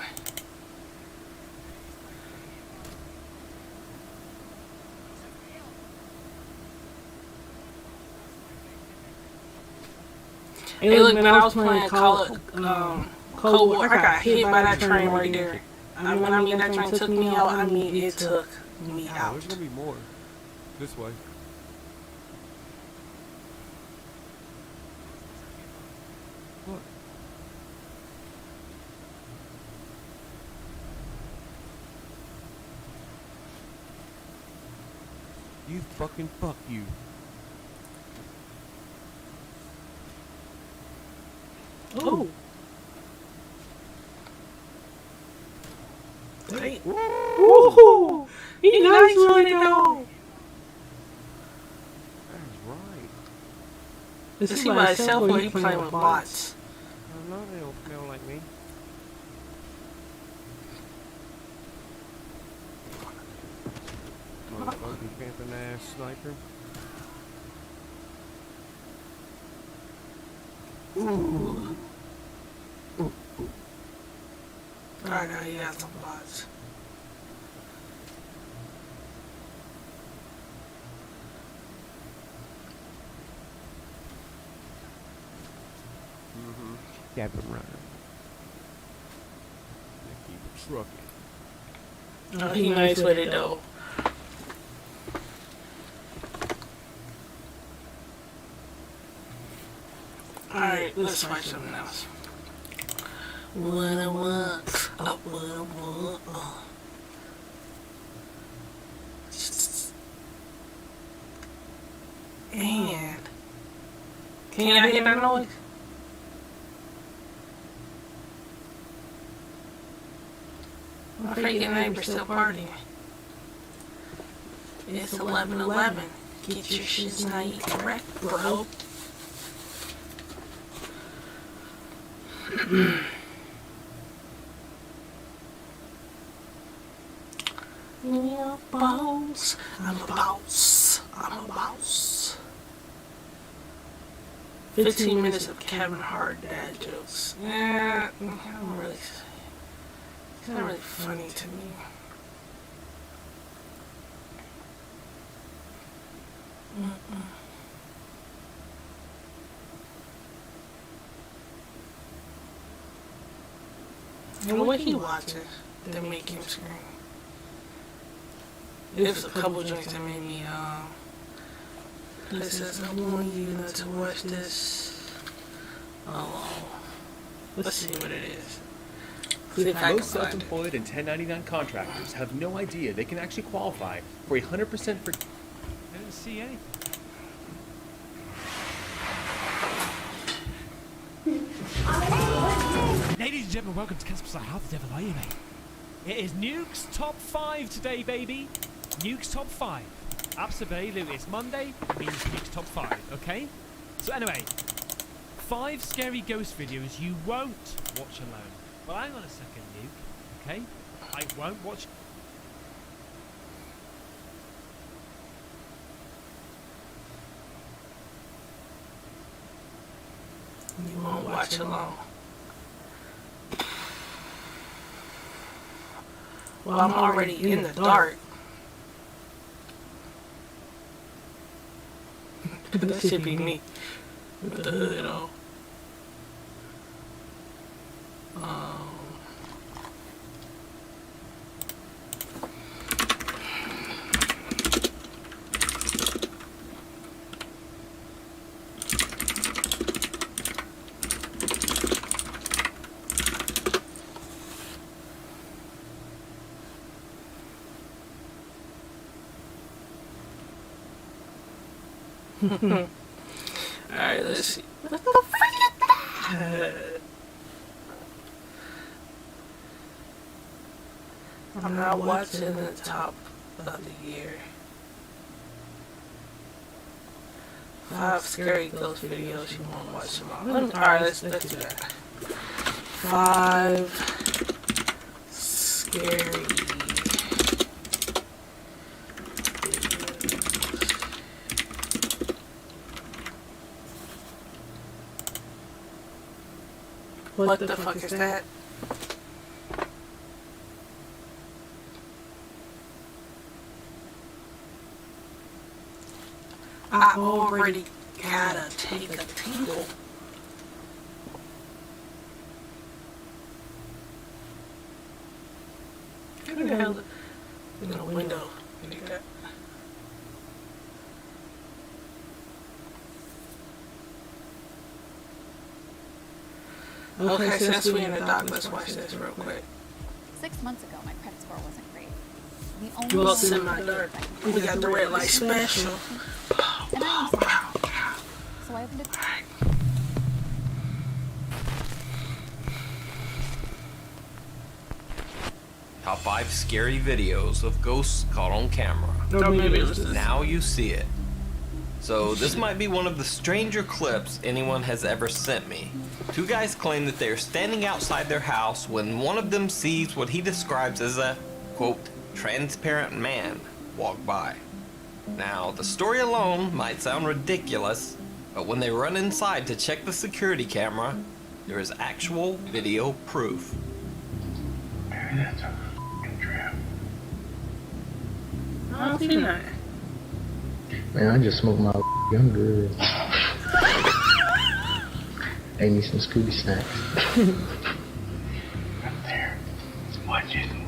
Hey, look, man, I was playing Cold War. I got hit by that train right there. When I mean that train took me out, I mean it took me out. There's gonna be more. This way. What? You fucking fuck you. Oh. Hey. Woohoo! He nice with it though. That's right. Is he by himself or he playing with bots? I know they don't smell like me. Motherfucking camping ass sniper. Ooh. I know he has some bots. Keep it running. Keep it trucking. Oh, he nice with it though. Alright, let's try something else. What I want, what I want. And can you hear that noise? My freaking neighbor's still partying. It's 11:11. Get your shit's not eating wrecked, bro. Yeah, boss. I'm a boss. I'm a boss. 15 minutes of Kevin Hart dad jokes. Yeah, I don't really. It's not really funny to me. And what he watches that make him scream? There's a couple joints that made me, that says, I want you not to watch this alone. Let's see what it is. Most self-employed and 1099 contractors have no idea they can actually qualify for 100% for... couldn't see anything. Ladies and gentlemen, welcome to Casper's How the Devil Are You, mate? It is Nuke's Top 5 today, baby. Nuke's Top 5. Absolutely, it's Monday, means Nuke's Top 5, okay? So anyway, 5 scary ghost videos you won't watch alone. Well, hang on a second, Nuke, okay? I won't watch... You won't watch alone. Well, I'm already in the dark. That should be me with the hood on. Alright, let's see. What the freak is that? I'm not watching the top of the year. 5 scary ghost videos you won't watch them all. Alright, let's do that. 5 scary. What the fuck is that? I already gotta take a tinkle. Who the hell in the window? Okay, since we're in the dark, let's watch this real quick. 6 months ago, my credit score wasn't great. The only Well, thing semi-dark. We got the red light special. And I was so I opened it. Top 5 scary videos of ghosts caught on camera. No, now you see it. So this might be one of the stranger clips anyone has ever sent me. 2 guys claim that they are standing outside their house when one of them sees what he describes as a, quote, transparent man walk by. Now, the story alone might sound ridiculous, but when they run inside to check the security camera, there is actual video proof. Maybe that's a f***ing trap. I'll see that. Man, I just smoked my gun good. Ate me some Scooby snacks. Up there. It's watching.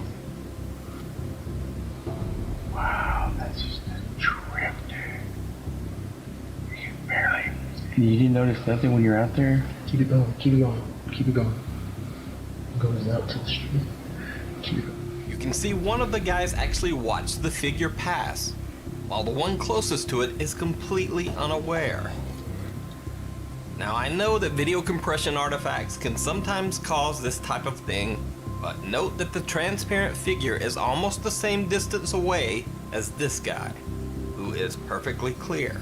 Wow, that's just a trip, dude. You can barely. And you didn't notice nothing when you're out there? Keep it going, keep it going, keep it going. It goes out to the street. Keep it going. You can see one of the guys actually watch the figure pass, while the one closest to it is completely unaware. Now, I know that video compression artifacts can sometimes cause this type of thing, but note that the transparent figure is almost the same distance away as this guy, who is perfectly clear.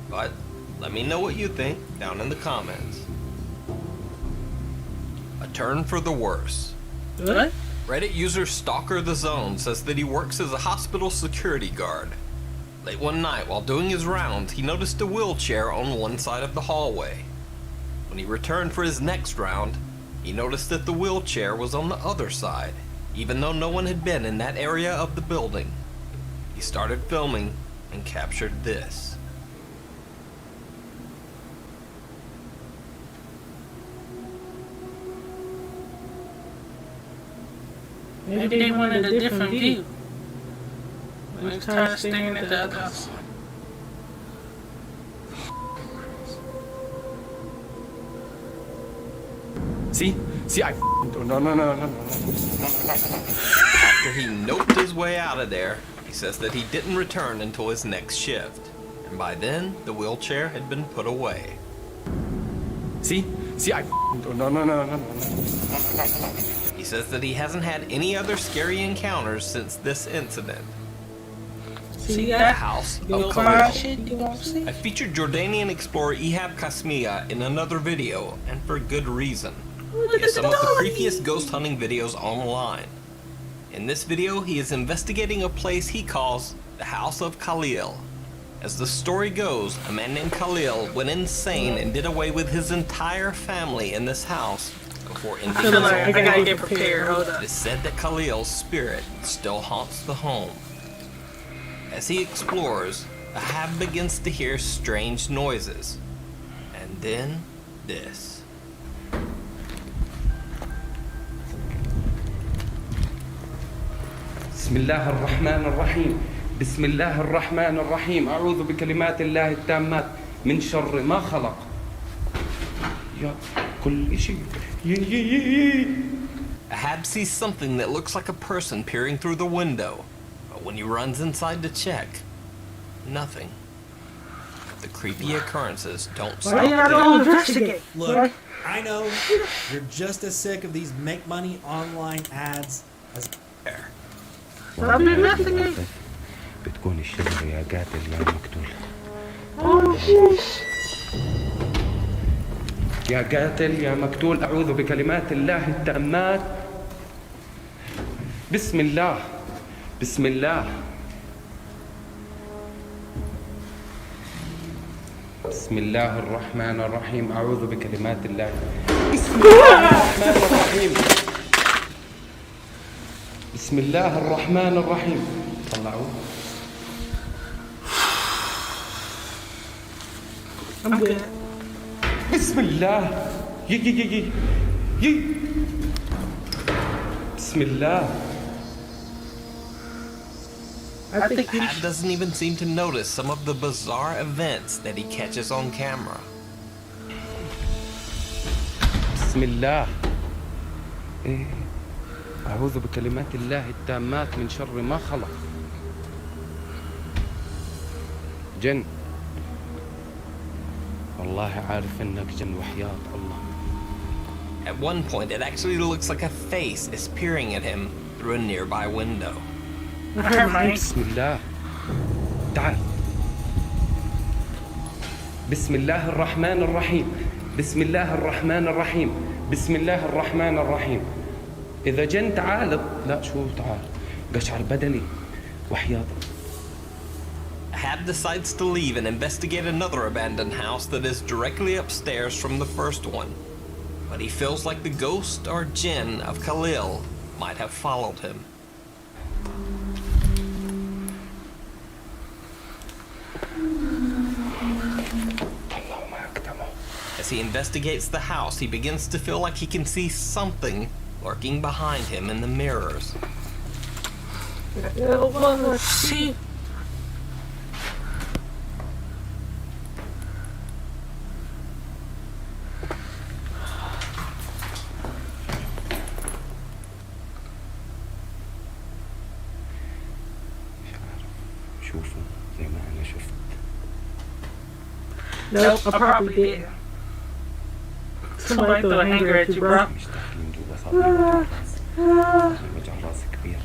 But let me know what you think down in the comments. A turn for the worse. What? Reddit user Stalker the Zone says that he works as a hospital security guard. Late one night, while doing his rounds, he noticed a wheelchair on one side of the hallway. When he returned for his next round, he noticed that the wheelchair was on the other side, even though no one had been in that area of the building. He started filming and captured this. Maybe they wanted a different view. Let's try staring at the other house. See, I no. After he noped his way out of there, he He says that he didn't return until his next shift, and by then, the wheelchair had been put away. See, no. He says that he hasn't had any other scary encounters since this incident. See The that? House You of know Khalil. fire shit you won't see? I featured Jordanian explorer Ihab Kasmia in another video, and for good reason. He has some of the creepiest ghost hunting videos online. In this video, he is investigating a place he calls the House of Khalil. As the story goes, a man named Khalil went insane and did away with his entire family in this house before ending his own I gotta life. get prepared. Hold up. It is said that Khalil's spirit still haunts the home. As he explores, Ahab begins to hear strange noises. And then, this. بسم الله الرحمن الرحيم بسم الله الرحمن الرحيم أعوذ بكلمات الله التامات من شر ما خلق يا كل شيء Ahab sees something that looks like a person peering through the window, but when he runs inside to check, nothing. The creepy occurrences don't stop Why you gotta go there. investigate? Look, I know you're just as sick of these make money online ads as there. Stop investigating. بتكون الشجرة يا قاتل يا مقتول Oh shit. يا قاتل يا مقتول أعوذ بكلمات الله التامات بسم الله بسم الله بسم الله الرحمن الرحيم أعوذ بكلمات الله بسم الله الرحمن الرحيم بسم الله الرحمن الرحيم طلعوا I'm good. بسم الله يي بسم الله Ahab doesn't even seem to notice some of the bizarre events that he catches on camera. بسم الله أعوذ بكلمات الله التامات من شر ما خلق جن والله عارف انك جن وحياة الله. At one point, it actually looks like a face is peering at him through a nearby window. بسم الله تعال بسم الله الرحمن الرحيم بسم الله الرحمن الرحيم بسم الله الرحمن الرحيم إذا جن تعال لا شو تعال قشعر بدني وحياة. Ahab decides to leave and investigate another abandoned house that is directly upstairs from the first one. But he feels like the ghost or jinn of Khalil might have followed him. As he investigates the house, he begins to feel like he can see something lurking behind him in the mirrors. Let's see. شوفوا زي ما أنا شفت. Nope, I probably did. Somebody threw a hanger at you, bro. مش داخلين جوا صابين وجع راسي كبير.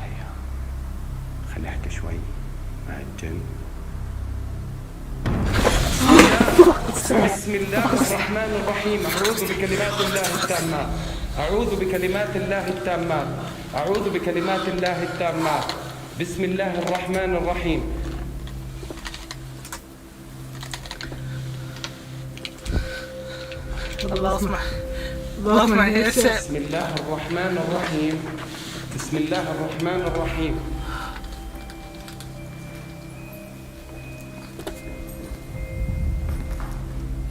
هيا خلينا نحكي شوي مع الجن. بسم الله الرحمن الرحيم أعوذ بكلمات الله التامات أعوذ بكلمات الله التامات أعوذ بكلمات الله التامات بسم الله الرحمن الرحيم. I lost my headset. بسم الله الرحمن الرحيم بسم الله الرحمن الرحيم.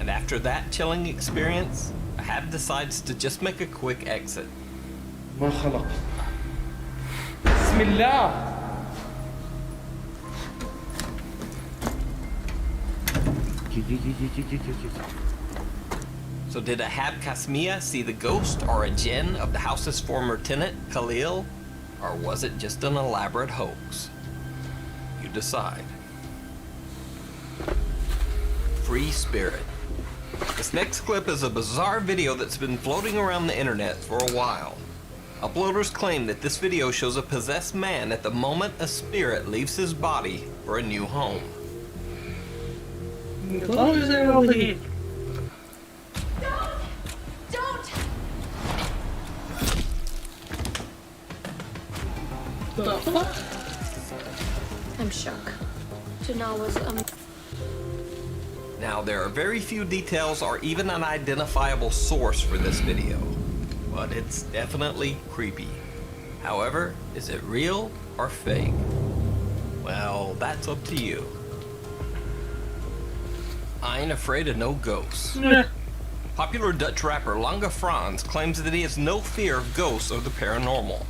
And after that chilling experience, Ahab decides to just make a quick exit. ما خلق بسم الله. So did Ahab Kasmia see the ghost or a jinn of the house's former tenant, Khalil? Or was it just an elaborate hoax? You decide. Free Spirit. This next clip is a bizarre video that's been floating around the internet for a while. Uploaders claim that this video shows a possessed man at the moment a spirit leaves his body for a new home. As long as they're over here. Don't! The fuck? I'm shook. Janelle was, Now, there are very few details or even an identifiable source for this video, but it's definitely creepy. However, is it real or fake? Well, that's up to you. I ain't afraid of no ghosts. Popular Dutch rapper Lange Frans claims that he has no fear of ghosts or the paranormal.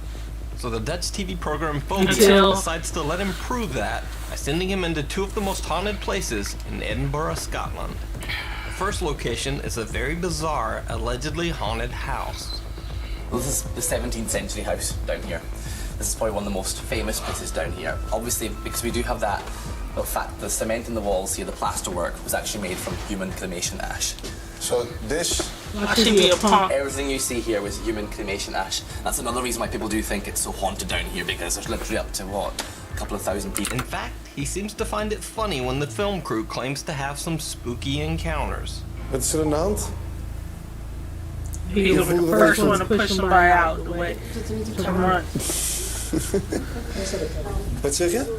So the Dutch TV program Phobia decides to let him prove that by sending him into two of the most haunted places in Edinburgh, Scotland. The first location is a very bizarre, allegedly haunted house. Well, this is the 17th century house down here. This is probably one of the most famous places down here. Obviously, because we do have that, the fact the cement in the walls here, the plasterwork, was actually made from human cremation ash. So this... Everything you see here was human cremation ash. That's another reason why people do think it's so haunted down here, because there's literally up to, what, a couple of thousand people. In fact, he seems to find it funny when the film crew claims to have some spooky encounters. Wat is er aan de hand? He was the first one to push somebody out the way to run. Wat zeg je?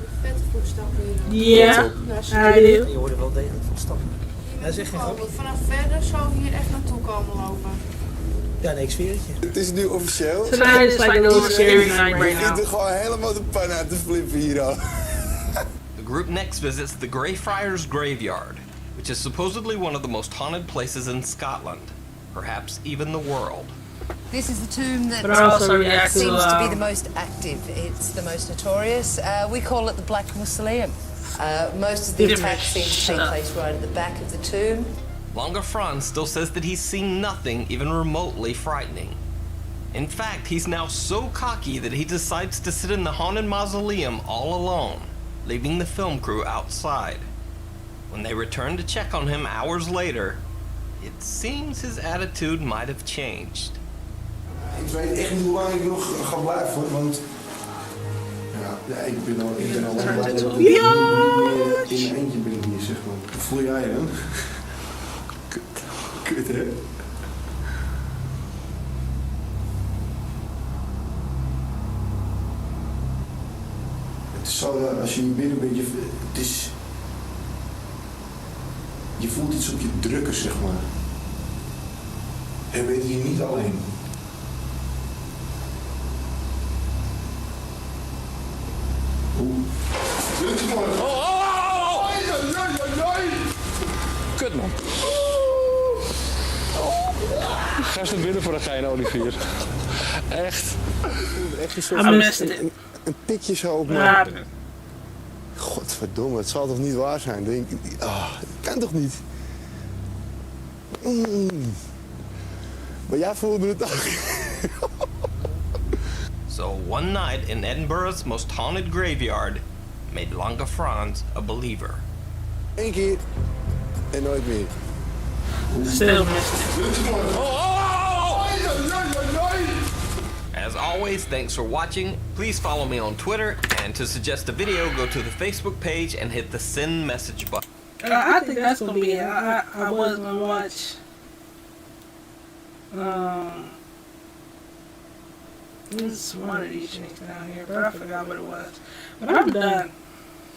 Ja, hij doet. Je hoorde wel degelijk voetstappen. Hij zegt geen grapje. Vanaf verder zou hier echt naartoe komen lopen. Ja, nee, ik zweer het je. Het is nu officieel. Tonight is like a little scary night right Ik now. doe gewoon helemaal de pan uit te flippen hier al. The group next visits the Greyfriars Graveyard, which is supposedly one of the most haunted places in Scotland, perhaps even the world. This is the tomb that reacts seems to be the most active. It's the most notorious. We call it the Black Mausoleum. Most of the attacks seem to take place right at the back of the tomb. Lange Frans still says that he's seen nothing even remotely frightening. In fact, he's now so cocky that he decides to sit in the haunted mausoleum all alone, leaving the film crew outside. When they return to check on him hours later, it seems his attitude might have changed. Ik weet echt niet hoe lang ik nog ga blijven, hoor, want ja, ik ben al lang blij dat ik niet meer in mijn eentje ben hier, zeg maar. Hoe voel jij je dan? Kut, hè? Het is zo dat als je hier binnen bent, het is... Je voelt iets op je drukken, zeg maar. Je bent hier niet alleen. Kut man. Ga eens naar binnen voor een gein, Olivier. Echt. Echt een soort een tikje zo op me. Godverdomme, het zal toch niet waar zijn? Denk, dat kan toch niet? Maar jij voelde het ook. So one night in Edinburgh's most haunted graveyard made Lange Frans a believer. Eén keer en nooit meer. Still missed As always, thanks for watching. Please follow me on Twitter, and to suggest a video, go to the Facebook page and hit the send message button. I think that's gonna be it. I was gonna watch. This one of these things down here, but I forgot what it was. But I'm done.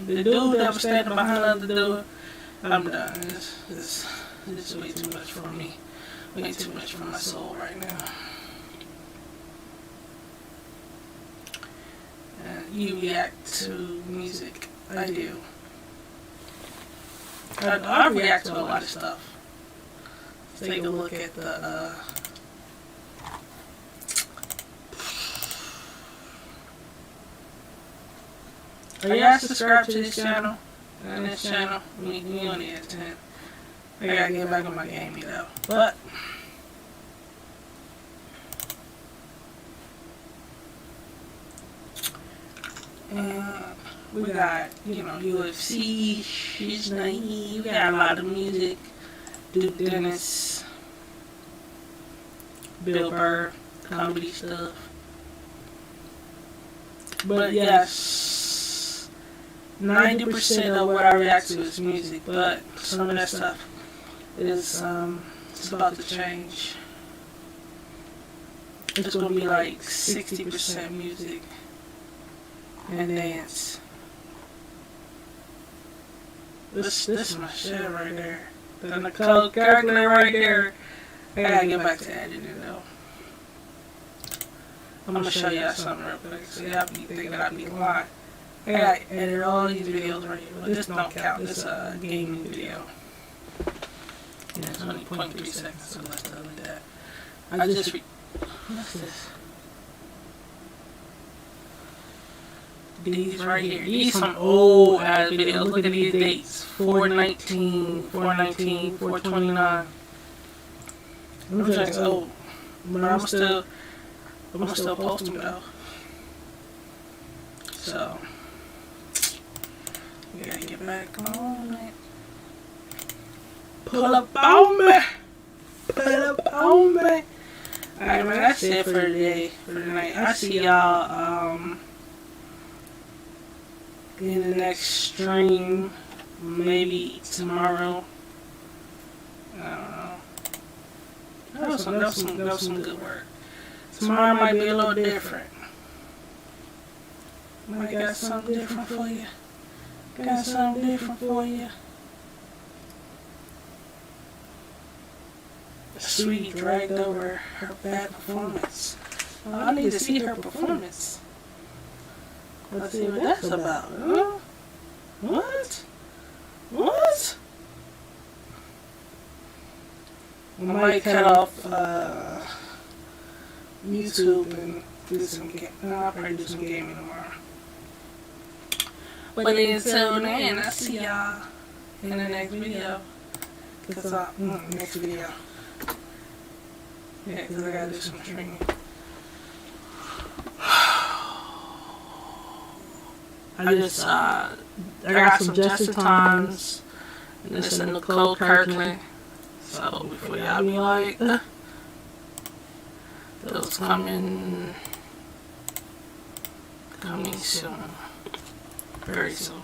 The dude that was standing behind the dude, I'm done. This is way too much for me. Way too much for my soul right now. You react to music. I do. I react to a lot of stuff. Let's take a look at the are you guys subscribed to this channel? On this channel? We only at 10. I gotta get back on my game, you know. But We got, you know, UFC, we got a lot of music. Duke Dennis, Bill Burr, comedy stuff. But yes, 90% of what I react to is music, but some of that stuff is it's about to change. It's gonna be like 60% music and dance. This is my shit right there. The color calculator right there. I gotta get back to editing though. I'm gonna show y'all something real quick. So y'all be thinking I be lying. I gotta edit all these videos right here, but this don't count. This is a gaming video. Yeah, it's only 0.3 seconds, so let's delete that. I just what's this? These right here. These some old ass videos. Look at these dates. 419, 419, 429. I'm just old. But I'm still post them though. So we gotta get back on it. Pull up on me. Pull up on me. Alright, man, that's it for today, for tonight. I see y'all in the next stream, maybe tomorrow. I don't know. That was some good work. Tomorrow might be a little different. Might got something different for you. Got something different for you. Sweetie dragged over her bad performance. Oh, I need to see her performance. Let's see what that's about. Huh? What? What? I might cut off YouTube and do some I'll probably do some gaming tomorrow. But until then, I'll see y'all in the next video. Next video. Yeah, because I gotta do some streaming. I got some Justin Times, and this is Nicole Kirkland. So before y'all be like, those coming soon, very soon.